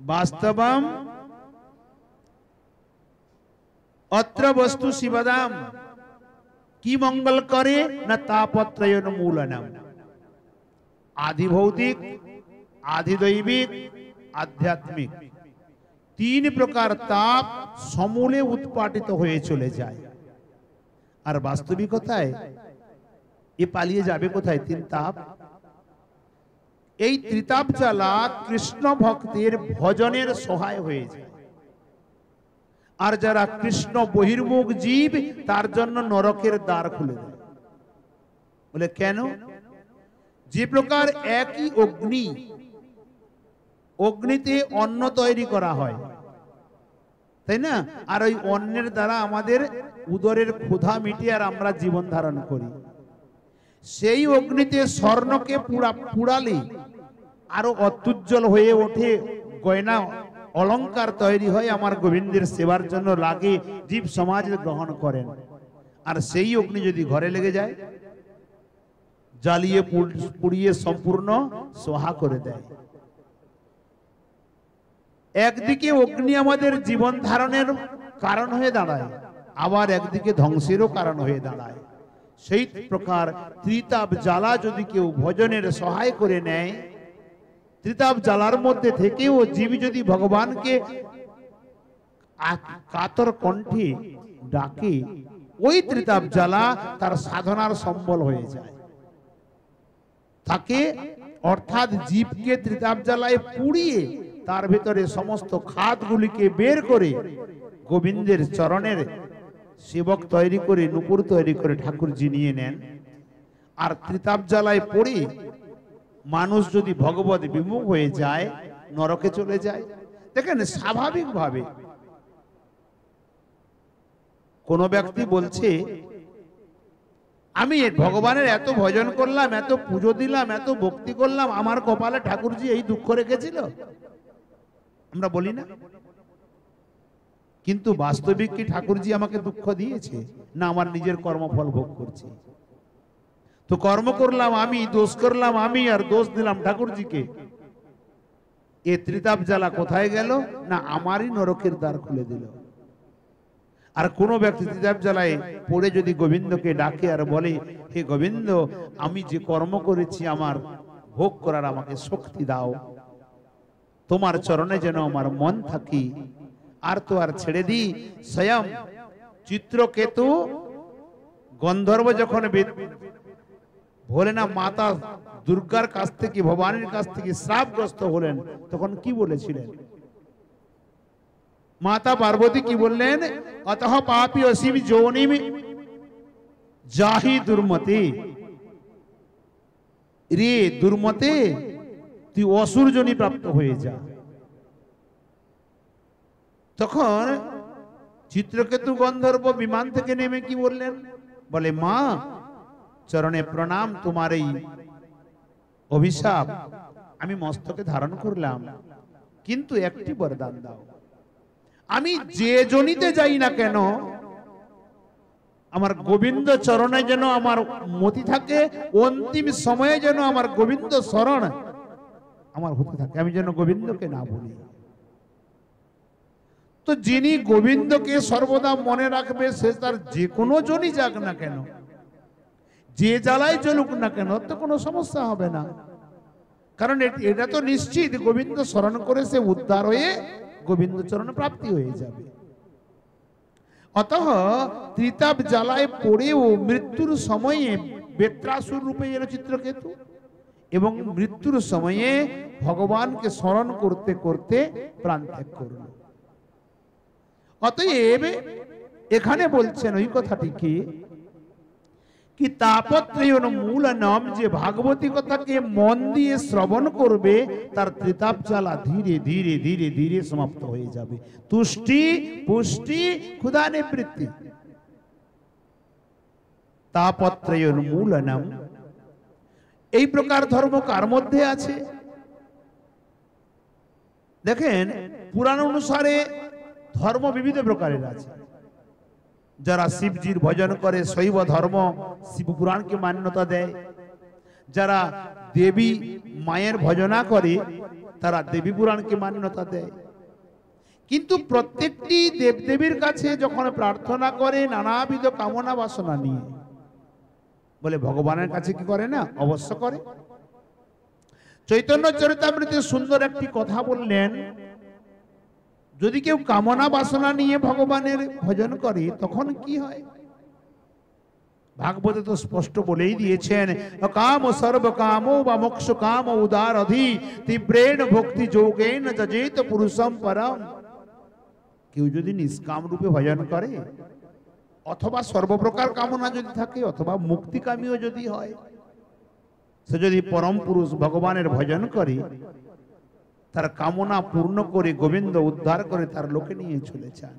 বাস্তবম অত্র বস্তু শিবাদাম, কি মঙ্গল করে না তাপত্রয়ন মূলনম, আদি ভৌতিক, আদি দৈবিক, আধ্যাত্মিক তিন প্রকার তাপ সমূলে উৎপাটিত হয়ে চলে যায়। আর বাস্তবিকতায় এ পালিয়ে যাবে কোথায়? তিন তাপ। এই ত্রিতাপ জ্বালা কৃষ্ণ ভক্তের ভজনের সহায় হয়ে যায়। আর যারা কৃষ্ণ বহির্মুখ জীব, তার জন্য নরকের দ্বার খুলে দেয়। বলে কেন? যে প্রকার একই অগ্নি, অগ্নিতে অন্ন তৈরি করা হয়, তাই না? আর ওই অন্নের দ্বারা আমাদের উদরের ক্ষুধা মিটে আর আমরা জীবন ধারণ করি। সেই অগ্নিতে স্বর্ণকে পুড়ালে আরো অত্যুজ্জ্বল হয়ে ওঠে, গয়না অলংকার তৈরি হয়, আমার গোবিন্দের সেবার জন্য লাগে, জীব সমাজ গ্রহণ করেন। আর সেই অগ্নি যদি ঘরে লেগে যায়, জ্বালিয়ে পুড়িয়ে সম্পূর্ণ সোহা করে দেয়। একদিকে অগ্নি আমাদের জীবন ধারণের কারণ হয়ে দাঁড়ায়, আবার একদিকে ধ্বংসেরও কারণ হয়ে দাঁড়ায়। সেই প্রকার ত্রিতাপ জ্বালা যদি কেউ ভজনের সহায় করে নেয়, ত্রিতাপ জ্বালার মধ্যে থেকেও জীব যদি ভগবানকে কাতর কণ্ঠে ডাকে, ওই ত্রিতাপ জ্বালা তার সাধনার সম্বল হয়ে যায়। তাকে অর্থাৎ জীবকে ত্রিতাপ জ্বালায় পুড়িয়ে তার ভিতরে সমস্ত খাতগুলিকে বের করে গোবিন্দের চরণের সেবক তৈরি করে, নূপুর তৈরি করে ঠাকুরজি নিয়ে নেন। আর ত্রিতাপ জ্বালায় পড়ে মানুষ যদি ভগবত বিমুখ হয়ে যায়, নরকে চলে যায়। দেখেন, স্বাভাবিকভাবে কোন ব্যক্তি বলছে আমি ভগবানের এত ভজন করলাম, এত পুজো দিলাম, এত ভক্তি করলাম, আমার কপালে ঠাকুরজি এই দুঃখ রেখেছিল, আমরা বলি না? কিন্তু বাস্তবিক কি ঠাকুরজি আমাকে দুঃখ দিয়েছে? না, আমার নিজের কর্মফল ভোগ করছি। তো কর্ম করলাম আমি, দোষ করলাম আমি, আর দোষ দিলাম ঠাকুরজিকে। এ ত্রিতাপ জ্বালা কোথায় গেল? না, আমারই নরকের দ্বার খুলে দিল। আর কোন ব্যক্তি ত্রিতাপ জ্বালায় পড়ে যদি গোবিন্দকে ডাকে আর বলে, হে গোবিন্দ, আমি যে কর্ম করেছি আমার ভোগ করার আমাকে শক্তি দাও, তোমার চরণে যেন আমার মন থাকি, আর তো আর ছেড়ে দিই। স্বয়ং চিত্রকেতু গন্ধর্ব যখন বলে না মাতা দুর্গার কাছ থেকে, ভবানীর কাছ থেকে শ্রাপগ্রস্ত হলেন, তখন কি বলেছিলেন? মাতা পার্বতী কি বললেন? অতঃ পাপী অসীম যোনিম জাহি দুর্মতে, রে দুর্মতে, তুই অসুর যোনি প্রাপ্ত হয়ে যা। তখন চিত্রকেতু গন্ধর্ব বিমান থেকে নেমে কি বললেন? বলে, মা চরণে প্রণাম, তোমার এই অভিশাপ আমি মস্তকে ধারণ করলাম, কিন্তু একটি বরদান দাও, আমি যে জনিতে যাই না কেন আমার গোবিন্দ চরণে যেন আমার মতি থাকে, অন্তিম সময়ে যেন আমার গোবিন্দ শরণ আমার হতে থাকে, আমি যেন গোবিন্দকে না ভুলি। তো যিনি গোবিন্দকে সর্বদা মনে রাখবে সে তার যে কোনো জনই যাক না কেন, যে জ্বালায় চলুক না কেন, তো কোনো সমস্যা হবে না। কারণ এটা তো নিশ্চিত গোবিন্দ স্মরণ করে সে উদ্ধার হয়ে গোবিন্দ চরণ প্রাপ্তি হয়ে যাবে। অতঃ ত্রিতাপ জ্বালায় পড়েও মৃত্যুর সময়ে বেত্রাসুর রূপে এল চিত্রকেতু, এবং মৃত্যুর সময়ে ভগবানকে স্মরণ করতে করতে প্রাণ ত্যাগ করল। অতএব এখানে বলছেন ওই কথাটি কি তাপত্রয়ণ মূল নাম, যে ভাগবতী কথাকে মন দিয়ে শ্রবণ করবে তার ত্রিতাপ জ্বালা ধীরে ধীরে ধীরে ধীরে সমাপ্ত হয়ে যাবে। তুষ্টি পুষ্টি ক্ষুধা নিবৃত্তি, তাপত্রয়ণ মূল নাম। এই প্রকার ধর্ম কার মধ্যে আছে? দেখেন পুরাণ অনুসারে ধর্ম বিবিধ প্রকারের আছে। যারা শিবজির ভজন করে শৈব ধর্ম শিব পুরাণকে মান্যতা দেয়, যারা দেবী মায়ের ভজনা করে তারা দেবী পুরাণকে মান্যতা দেয়। কিন্তু প্রত্যেকটি দেবদেবীর কাছে যখন প্রার্থনা করে নানাবিধ কামনা বাসনা নিয়ে, বলে ভগবানের কাছে কি করে না? অবশ্য করে। চৈতন্য চরিতামৃতে সুন্দর একটি কথা বললেন, যদি কেউ কামনা বাসনা নিয়ে ভগবানের ভজন করে তখন কি হয়? ভাগবতে তো স্পষ্ট বলেই দিয়েছেন, কাম সর্ব কামো বা মোক্ষ কাম উদার অধি তীব্রেণ ভক্তি যোগেন যজেত পুরুষম পরম। কেউ যদি নিষ্কাম রূপে ভজন করে, অথবা সর্বপ্রকার কামনা যদি থাকে, অথবা মুক্তিকামীও যদি হয়, সে যদি পরম পুরুষ ভগবানের ভজন করে, তার কামনা পূর্ণ করে গোবিন্দ উদ্ধার করে তার লোকে নিয়ে চলে যান।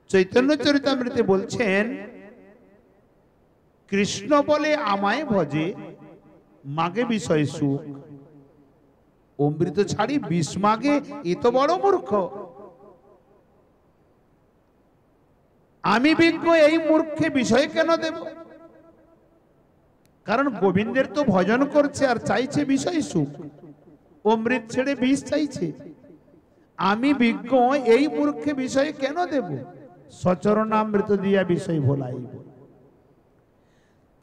চৈতন্য চরিতামৃতে বলছেন, কৃষ্ণ বলে আমায় ভজে মাগে বিষয় সুখ, অমৃত ছাড়ি বিষ মাগে এ তো বড় মূর্খ। আমি বিজ্ঞ, এই মূর্খে বিষয় কেন দেব? কারণ গোবিন্দের তো ভজন করছে আর চাইছে বিষয় সুখ, অমৃত ছেড়ে বিষ চাইছে। আমি বিজ্ঞ, এই মূর্খে বিষয় কেন দেব? সচরণামৃত দিয়া বিষয় ভোলাইব।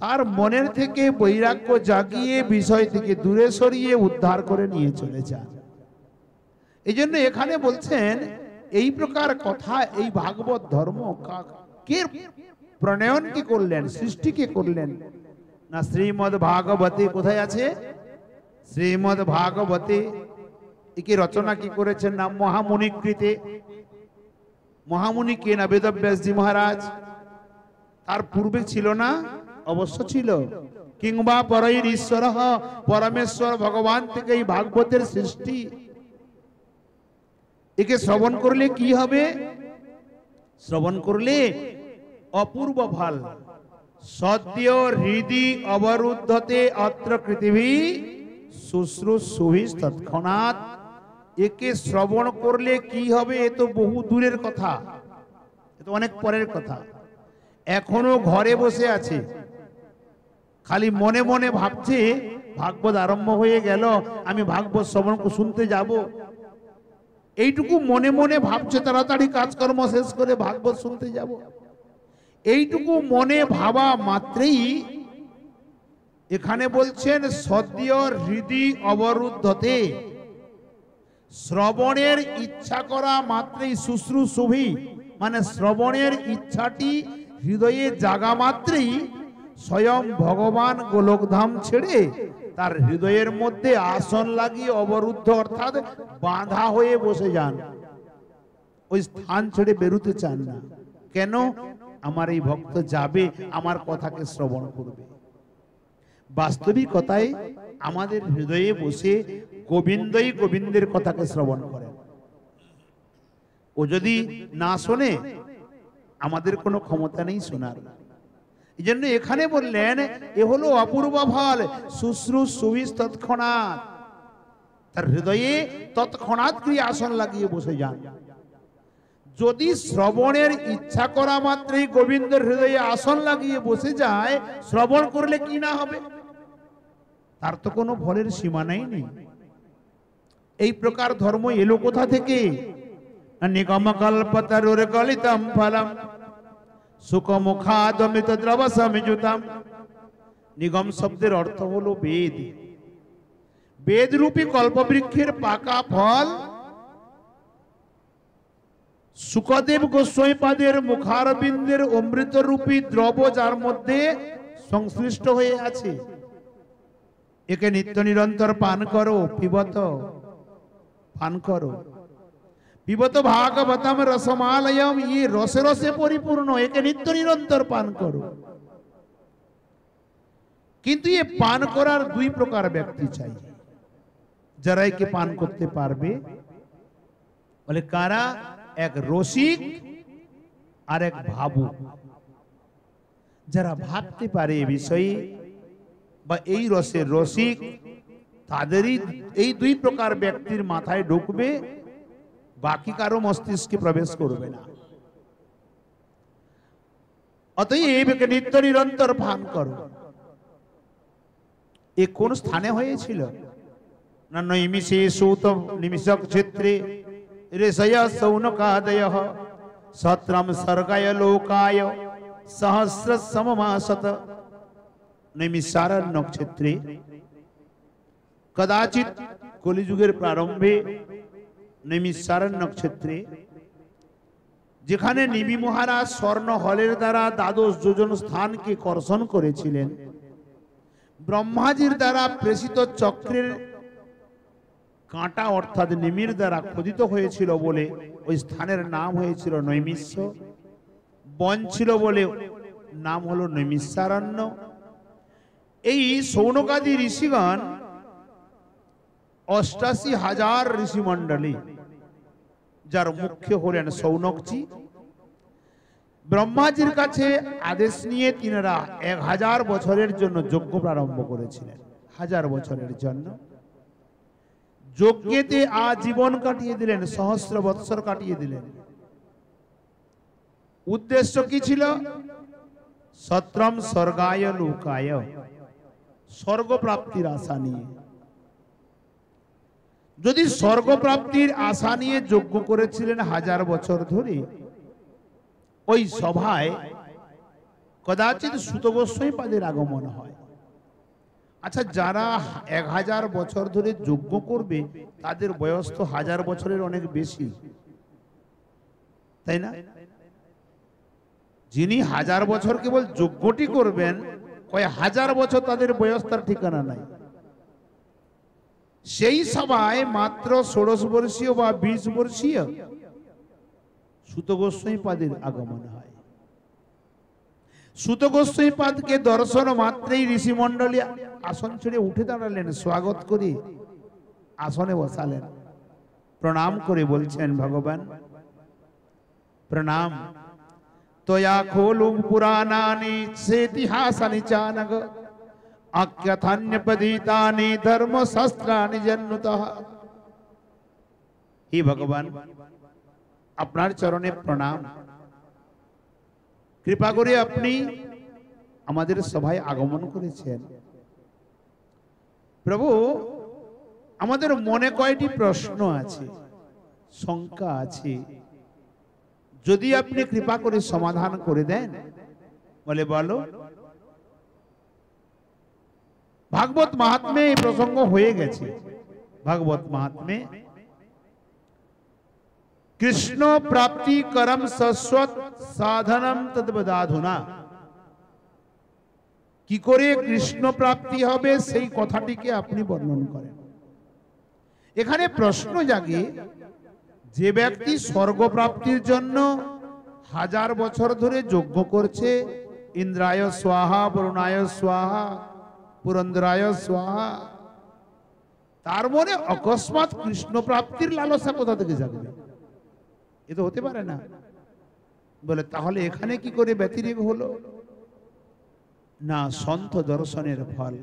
তার মনের থেকে বৈরাগ্য জাগিয়ে বিষয় থেকে দূরে সরিয়ে উদ্ধার করে নিয়ে চলে যান। এই জন্য এখানে বলছেন এই প্রকার কথা, এই ভাগবত ধর্ম কে প্রণয়ন কি করলেন, সৃষ্টি কে করলেন? না শ্রীমদ ভাগবতে। কোথায় আছে? শ্রীমদ ভাগবতে। একে রচনা কি করেছেন? না মহামুনিকৃতে। মহামুনি কে? না বেদব্যাসজি মহারাজ। তার পূর্বে ছিল না? অবশ্য ছিল। কিংবা পরৈর ঈশ্বর, পরমেশ্বর ভগবান থেকে এই ভাগবতের সৃষ্টি। একে শ্রবণ করলে কি হবে? শ্রবণ করলে অপূর্ব ফল। সদ্য হৃদি অবরুদ্ধতে অত্র পৃথিবী শুশ্রূষুভি তৎক্ষণাৎ। একে শ্রবণ করলে কি হবে? এ তো বহু দূরের কথা, এ তো অনেক পরের কথা। এখনো ঘরে বসে আছে, খালি মনে মনে ভাবছে ভাগবত আরম্ভ হয়ে গেল, আমি ভাগবত শ্রবণ শুনতে যাব। এইটুকু মনে মনে ভাবছে, তাড়াতাড়ি কাজকর্ম শেষ করে ভাগবত শুনতে যাব। এইটুকু মনে ভাবা মাত্রেই এখানে বলছেন সদ্য হৃদি অবরুদ্ধতে, শ্রবণের ইচ্ছা করা মাত্রেই শুশ্রূষুভি, মানে শ্রবণের ইচ্ছাটি হৃদয়ে জাগা মাত্রেই স্বয়ং ভগবান গোলকধাম ছেড়ে তার হৃদয়ের মধ্যে আসন লাগিয়ে অবরুদ্ধ অর্থাৎ বাঁধা হয়ে বসে যান। ওই স্থান ছেড়ে বেরোতে চান না। কেন? আমার এই ভক্ত যাবে, আমার কথাকে শ্রবণ করবে। বাস্তবিকতায় আমাদের হৃদয়ে বসে গোবিন্দই গোবিন্দের কথাকে শ্রবণ করেন। ও যদি না শোনে, আমাদের কোনো ক্ষমতা নেই শোনার। এই জন্য এখানে বললেন এ হলো অপূর্ব ফল, শুশ্রূষুভি তৎক্ষণাৎ। তার হৃদয়ে তৎক্ষণাৎ ক্রিয়া আসন লাগিয়ে বসে যান। যদি শ্রবণের ইচ্ছা করা মাত্রই গোবিন্দের হৃদয়ে আসন লাগিয়ে বসে যায়, শ্রবণ করলে কি না হবে, তার তো কোনো ফলের সীমানাই নেই। এই প্রকার ধর্ম এলো কোথা থেকে? নিগম কল্পতরুর গলিতম ফলম সুখমুখাদমিত দ্রব সমিজুতম। নিগম শব্দের অর্থ হলো বেদ। বেদ রূপী কল্পবৃক্ষের পাকা ফল সুখদেব গোস্বামীপাদের মুখারবিন্দের অমৃত রূপী দ্রব, যার মধ্যে সংশ্লিষ্ট হয়ে আছে। একে নিত্য নিরন্তর পান করো, পিবত পান করো। পিবত ভাগবতম রসমালয়ম, ये রসে রসে পরিপূর্ণ, একে নিত্য নিরন্তর পান করো। কিন্তু এ পান করার দুই প্রকার ব্যক্তি চাই, যারা একে পান করতে পারবে। বলে কারা? এক রসিক আর এক ভাবুক। যারা ভাবতে পারে এ বিষয়ে বা এই রসের রসিক, তাদেরই এই দুই প্রকার ব্যক্তির মাথায় ঢুকবে, বাকি কারো মস্তিষ্কে প্রবেশ করবে না। অতএব একে নিত্য নিরন্তর পান করো। এ কোন স্থানে হয়েছিল? না নৈমিষে সূত নিমিষক ক্ষেত্রে ঋষয় সৌনকাদয়ঃ সত্রম স্বর্গায় লোকায় সহস্র সমমাসত। নৈমিষারণ্য ক্ষেত্রে কদাচিৎ কলিযুগের প্রারম্ভে নৈমিষারণ্য ক্ষেত্রে, যেখানে নিবি মহারাজ স্বর্ণ হলের দ্বারা দ্বাদশ যোজন স্থানকে কর্ষণ করেছিলেন, ব্রহ্মাজির দ্বারা প্রেষিত চক্রের কাঁটা অর্থাৎ নিমির দ্বারা খোদিত হয়েছিল বলে ওই স্থানের নাম হয়েছিল নৈমিষ্য। বন ছিল বলে নাম হলো নৈমিষারণ্য। এই সৌনকাদি ঋষিগণ ৮৮,০০০ ঋষিমণ্ডলী, যার মুখ্য হলেন সৌনকজি, ব্রহ্মাজির কাছে আদেশ নিয়ে তিনারা ১০০০ বছরের জন্য যজ্ঞ প্রারম্ভ করেছিলেন। ১০০০ বছরের জন্য যজ্ঞেতে আজীবন কাটিয়ে দিলেন, সহস্র বৎসর কাটিয়ে দিলেন। উদ্দেশ্য কি ছিল? সত্রম স্বর্গায় লোকায়, স্বর্গ প্রাপ্তির আশা নিয়ে। যদি স্বর্গ প্রাপ্তির আশা নিয়ে যজ্ঞ করেছিলেন ১০০০ বছর ধরে, ওই সভায় কদাচিৎ সুত গোস্বামীপাদের আগমন হয়। আচ্ছা, যারা ১০০০ বছর ধরে যজ্ঞ করবে তাদের বয়স তো ১০০০ বছরের অনেক বেশি, তাই না? যিনি ১০০০ বছর কেবল যজ্ঞটি করবেন, কয়েক হাজার বছর তাদের বয়স, তার ঠিকানা নাই। সেই সভায় মাত্র ১৬ বর্ষীয় বা ২০ বর্ষীয় সুত গোস্বামীপাদের আগমন হয়। সুত গোস্বামীপাদকে দর্শন মাত্রই ঋষিমণ্ডলী আসন ছেড়ে উঠে দাঁড়ালেন, স্বাগত করে আসনে বসালেন, প্রণাম করে বলছেন, ভগবান প্রণাম, তয়া খোলু পুরাণানি সেতিহাসানি চানগ আখ্যাথান্যপদিতানি ধর্মশাস্ত্রানি জন্মতঃ। হে ভগবান, আপনার চরণে প্রণাম। কৃপা করে আপনি আমাদের সভায় আগমন করেছেন। প্রভু, আমাদের মনে কয়টি প্রশ্ন আছে, শঙ্কা আছে, যদি আপনি কৃপা করে সমাধান করে দেন। বলে বলো। ভাগবত মাহাত্ম্যে এই প্রসঙ্গ হয়ে গেছে। ভাগবত মাহাত্ম্যে কৃষ্ণ প্রাপ্তি করম শাশ্বত সাধনম তদ্বদাধুনা, কি করে কৃষ্ণ প্রাপ্তি হবে সেই কথাটিকে আপনি বর্ণন করেন। এখানে প্রশ্ন জাগে, যে ব্যক্তি স্বর্গ প্রাপ্তির জন্য ১০০০ বছর ধরে যজ্ঞ করছে, ইন্দ্রায় স্বাহা, বরুণায় স্বাহা, পুরন্দরায় স্বাহা, তার মনে অকস্মাৎ কৃষ্ণ প্রাপ্তির লালসা কোথা থেকে জাগবে? এ তো হতে পারে না। বলে তাহলে এখানে কি করে ব্যতিরেক হলো? না, সন্থ দর্শনের ফল।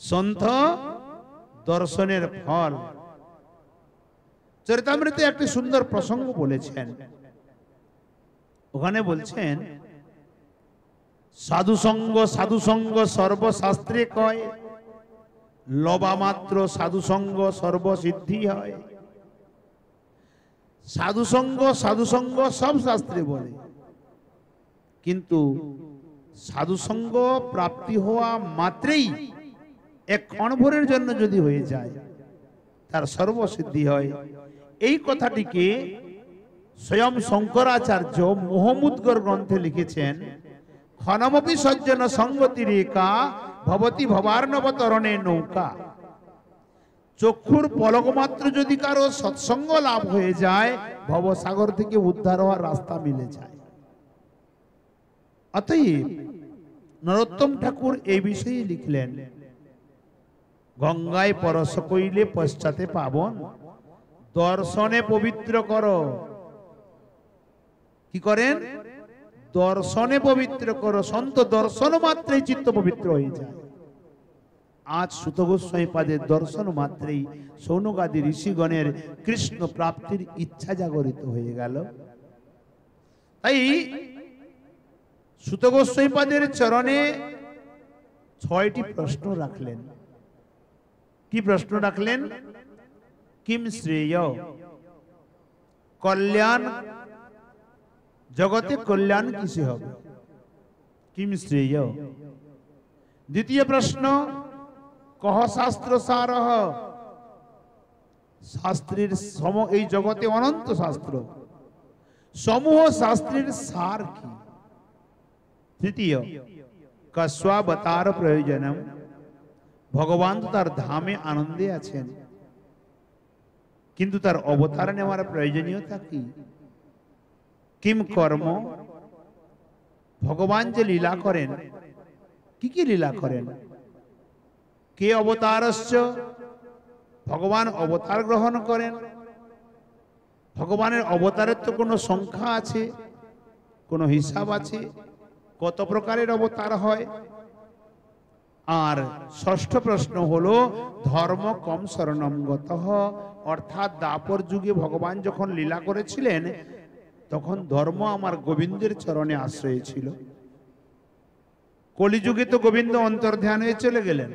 সন্থ দর্শনের ফল। চরিতামৃতে একটি সুন্দর প্রসঙ্গ বলেছেন। ওখানে বলছেন, সাধুসঙ্গ সর্বশাস্ত্রে কয়, লবা মাত্র সাধুসঙ্গ সর্বসিদ্ধি হয়। সাধুসঙ্গ সব শাস্ত্রে বলে, কিন্তু সাধুসঙ্গ প্রাপ্তি হওয়া মাত্রেই এক ক্ষণভরের জন্য যদি হয়ে যায় তার সর্বসিদ্ধি হয়। এই কথাটিকে স্বয়ং শঙ্করাচার্য মোহমুদ্গর গ্রন্থে লিখেছেন, ক্ষণমপি সজ্জন সঙ্গতি রেখা ভবতি ভবার্ণবতরণে নৌকা। চক্ষুর পলক মাত্র যদি কারো সৎসঙ্গ লাভ হয়ে যায়, ভবসাগর থেকে উদ্ধার হওয়ার রাস্তা মিলে যায়। অতএব নরোত্তম ঠাকুর এই বিষয়ে লিখলেন, গঙ্গায় পরশ কইলে পশ্চাতে পাবন, দর্শনে পবিত্র করো। কি করেন? দর্শনে পবিত্র করো। সন্ত দর্শন মাত্রেই চিত্ত পবিত্র হয়ে যায়। আজ সুত গোস্বামী পাদের দর্শন মাত্রেই সৌনকাদি ঋষিগণের কৃষ্ণ প্রাপ্তির ইচ্ছা জাগরিত হয়ে গেল। তাই সুত গোস্বামী পাদের চরণে 6টি প্রশ্ন রাখলেন। কি প্রশ্ন রাখলেন? কিম শ্রেয়, কল্যাণ, জগতে কল্যাণ কিসে হবে? কিম শ্রেয়। দ্বিতীয় প্রশ্ন, কহ শাস্ত্র সারহ, শাস্ত্রের এই জগতে অনন্ত শাস্ত্র, সমূহ শাস্ত্রের সার কি? তৃতীয়, কস্বাবতার প্রয়োজনম, ভগবান তো তার ধামে আনন্দে আছেন, কিন্তু তার অবতার নেওয়ার প্রয়োজনীয়তা কি? কিম কর্ম, ভগবান যে লীলা করেন, কি কি লীলা করেন? কে অবতারশ্চ, ভগবান অবতার গ্রহণ করেন। ভগবানের অবতারের তো কোনো সংখ্যা আছে, কোনো হিসাব আছে, কত প্রকারের অবতার হয়। আর ষষ্ঠ প্রশ্ন হলো, ধর্ম কম শরণম গতঃ, অর্থাৎ দাপর যুগে ভগবান যখন লীলা করেছিলেন তখন ধর্ম আমার গোবিন্দের চরণে আশ্রয় ছিল। কলিযুগে তো গোবিন্দ অন্তর্ধান হয়ে চলে গেলেন,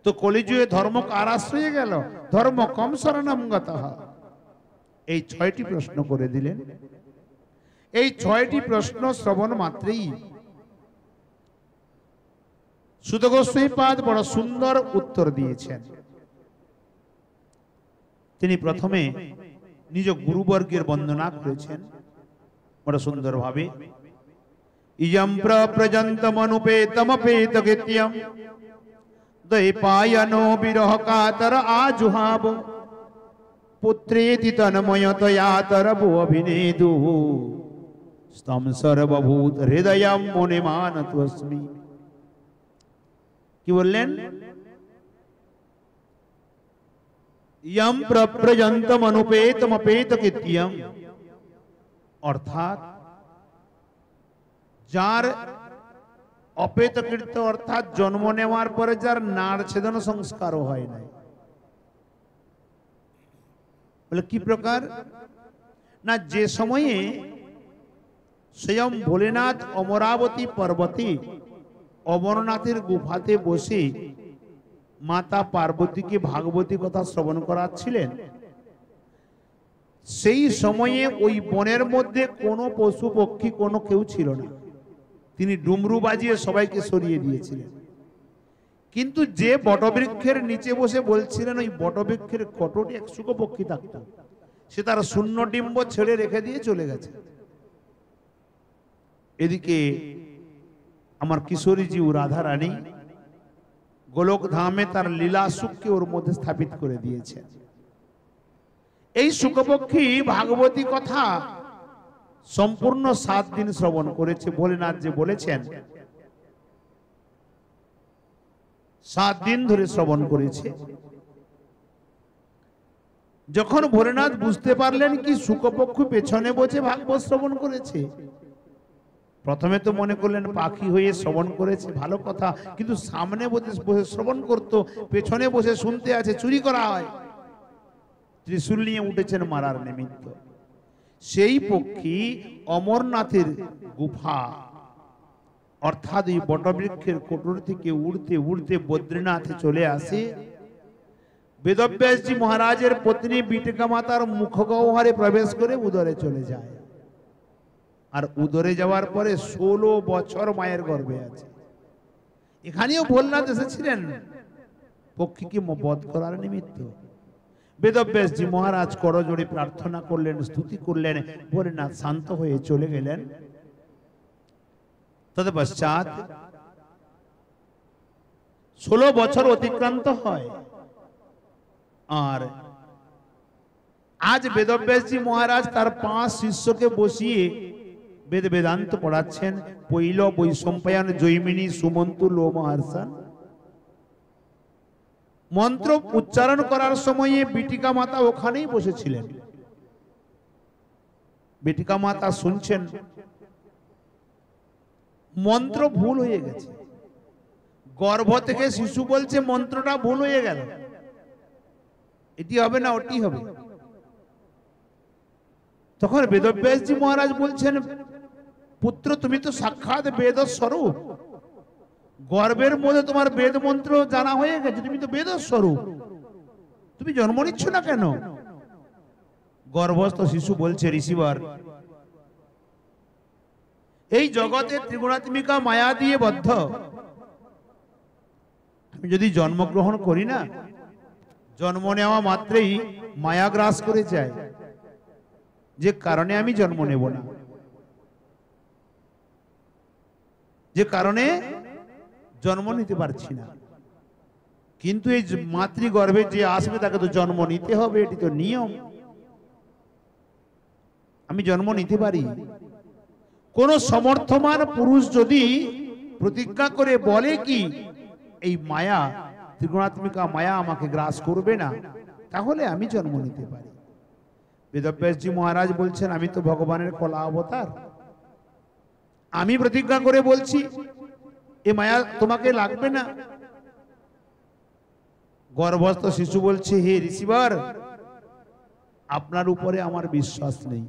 তো কলিযুগে ধর্ম কার আশ্রয়ে গেল? ধর্ম কম শরণম গতঃ। এই 6টি প্রশ্ন করে দিলেন। এই 6টি প্রশ্ন শ্রবণ মাত্রেই সুত গোস্বামী পাদ বড় সুন্দর উত্তর দিয়েছেন। তিনি প্রথমে নিজ গুরুবর্গের বন্দনা করেছেন বড় সুন্দর ভাবে। ইয়ম প্রজন্তমনুপেতমপেত গীত্যম দ্বৈপায়নো বিরহ কাতর আজুহাব, পুত্রেতি তন্ময়তয়াতর ভুভিনেদু, স্তম সর্বভূত হৃদয়ম মুনিমানতস্মি। কি বললেন? ইয়ম প্রজন্তম অনুপেতম অপেত কীর্ত্যম, অর্থাৎ যার অপেত কীর্ত, অর্থাৎ জন্ম নেওয়ার পরে যার নাড় ছেদন সংস্কারও হয় নাই। বলে কি প্রকার? না, যে সময়ে স্বয়ং ভোলেনাথ অমরাবতী পর্বতে অমরনাথের গুফাতে বসে মাতা পার্বতীকে ভাগবতী কথা শ্রবণ করাচ্ছিলেন, সেই সময়ে ওই বনের মধ্যে কোনো পশু পক্ষী কোনো কেউ ছিল না। তিনি ডুমরু বাজিয়ে সবাইকে সরিয়ে দিয়েছিলেন। কিন্তু যে বটবৃক্ষের নিচে বসে বলছিলেন, ওই বটবৃক্ষের কটটি এক শুক পক্ষী থাকত, সে তার শূন্য ডিম্ব ছেড়ে রেখে দিয়ে চলে গেছে। এদিকে আমার কিশোরীজি রাধা রানী গোলক ধামে তার লীলা সুখকে ওর মধ্যে স্থাপিত করে দিয়েছে। এই শুকপক্ষী ভাগবতী কথা সম্পূর্ণ 7 দিন শ্রবণ করেছে। ভোলেনাথ যে বলেছেন 7 দিন ধরে শ্রবণ করেছে। যখন ভোলেনাথ বুঝতে পারলেন কি শুকপক্ষী পেছনে বসে ভাগবত শ্রবণ করেছে, প্রথমে তো মনে করলেন পাখি হয়ে শ্রবণ করেছে, ভালো কথা, কিন্তু সামনে বসে শ্রবণ করতো, পেছনে বসে শুনতে আছে, চুরি করা হয়। ত্রিশূল নিয়ে উঠেছেন মারার নিমিত্ত। সেই পক্ষী অমরনাথের গুফা অর্থাৎ এই বটবৃক্ষের কোটর থেকে উড়তে উড়তে বদ্রীনাথে চলে আসে। বেদব্যাসজি মহারাজের পত্নী বিটিকা মাতার মুখগহ্বরে প্রবেশ করে উদরে চলে যায়। আর উদরে যাওয়ার পরে 16 বছর মায়ের গর্ভে আছে। এখানেও ভোলনাথ এসেছিলেন পক্ষীকে বধ করার নিমিত্ত। বেদব্যাসজি মহারাজ করজোড়ে প্রার্থনা করলেন, স্তুতি করলেন, ভোলেনাথ শান্ত হয়ে চলে গেলেন। তৎপশ্চাৎ 16 বছর অতিক্রান্ত হয়। আর আজ বেদব্যাসজি মহারাজ তার 5 শিষ্যকে বসিয়ে বেদ বেদান্ত পড়াচ্ছেন। পৈল, বৈশম্পায়ন, জৈমিনী, সুমন্তু, লোমহর্ষণ। মন্ত্র উচ্চারণ করার সময়ে বিটিকা মাতা ওখানেই বসেছিলেন। বিটিকা মাতা শুনছেন, মন্ত্র ভুল হয়ে গেছে। গর্ভ থেকে শিশু বলছে মন্ত্রটা ভুল হয়ে গেল, এটি হবে না ওটি হবে। তখন বেদব্যাসজি মহারাজ বলছেন, পুত্র তুমি তো সাক্ষাৎ বেদ স্বরূপ, গর্ভের মধ্যে তোমার বেদ মন্ত্র জানা হয়ে গেছে, তুমি তো বেদ স্বরূপ, তুমি জন্ম নিচ্ছ না কেন? গর্ভস্থ শিশু বলছে, ঋষিবর, এই জগতে ত্রিগুণাত্মিকা মায়া দিয়ে বদ্ধ। আমি যদি জন্মগ্রহণ করি না, জন্ম নেওয়া মাত্রই মায়া গ্রাস করে যায়, যে কারণে আমি জন্ম নেব না, যে কারণে জন্ম নিতে পারছি না। কিন্তু এই মাতৃগর্ভে যে আসবে তাকে তো জন্ম নিতে হবে, এটি তো নিয়ম। আমি জন্ম নিতে পারি। কোন সমর্থমান পুরুষ যদি প্রতিজ্ঞা করে বলে কি এই মায়া, ত্রিগুণাত্মিকা মায়া আমাকে গ্রাস করবে না, তাহলে আমি জন্ম নিতে পারি। বেদব্যাসজি মহারাজ বলছেন, আমি তো ভগবানের কলা অবতার, আমি প্রতিজ্ঞা করে বলছি এ মায়া তোমাকে লাগবে না। গর্ভস্থ শিশু বলছে, হে ঋষিবর, আপনার উপরে আমার বিশ্বাস নেই।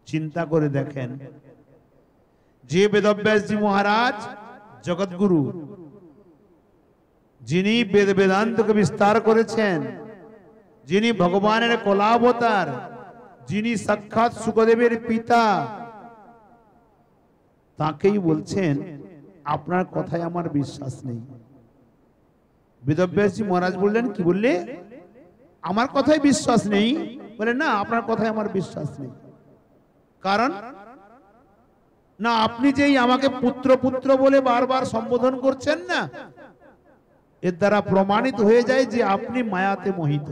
চিন্তা করে দেখেন, যে বেদব্যাসজি মহারাজ জগৎগুরু, যিনি বেদ বেদান্তকে বিস্তার করেছেন, যিনি ভগবানের কলাবতার, যিনি সাক্ষাৎ সুখদেবের পিতা, তাকেই বলছেন আপনার কথায় আমার বিশ্বাস নেই। বেদব্যাসজি মহারাজ বললেন, কি বললে? আমার কথায় বিশ্বাস নেই? বলে না, আপনার কথায় আমার বিশ্বাস নেই। কারণ না, আপনি যেই আমাকে পুত্র পুত্র বলে বারবার সম্বোধন করছেন না, এর দ্বারা প্রমাণিত হয়ে যায় যে আপনি মায়াতে মোহিত।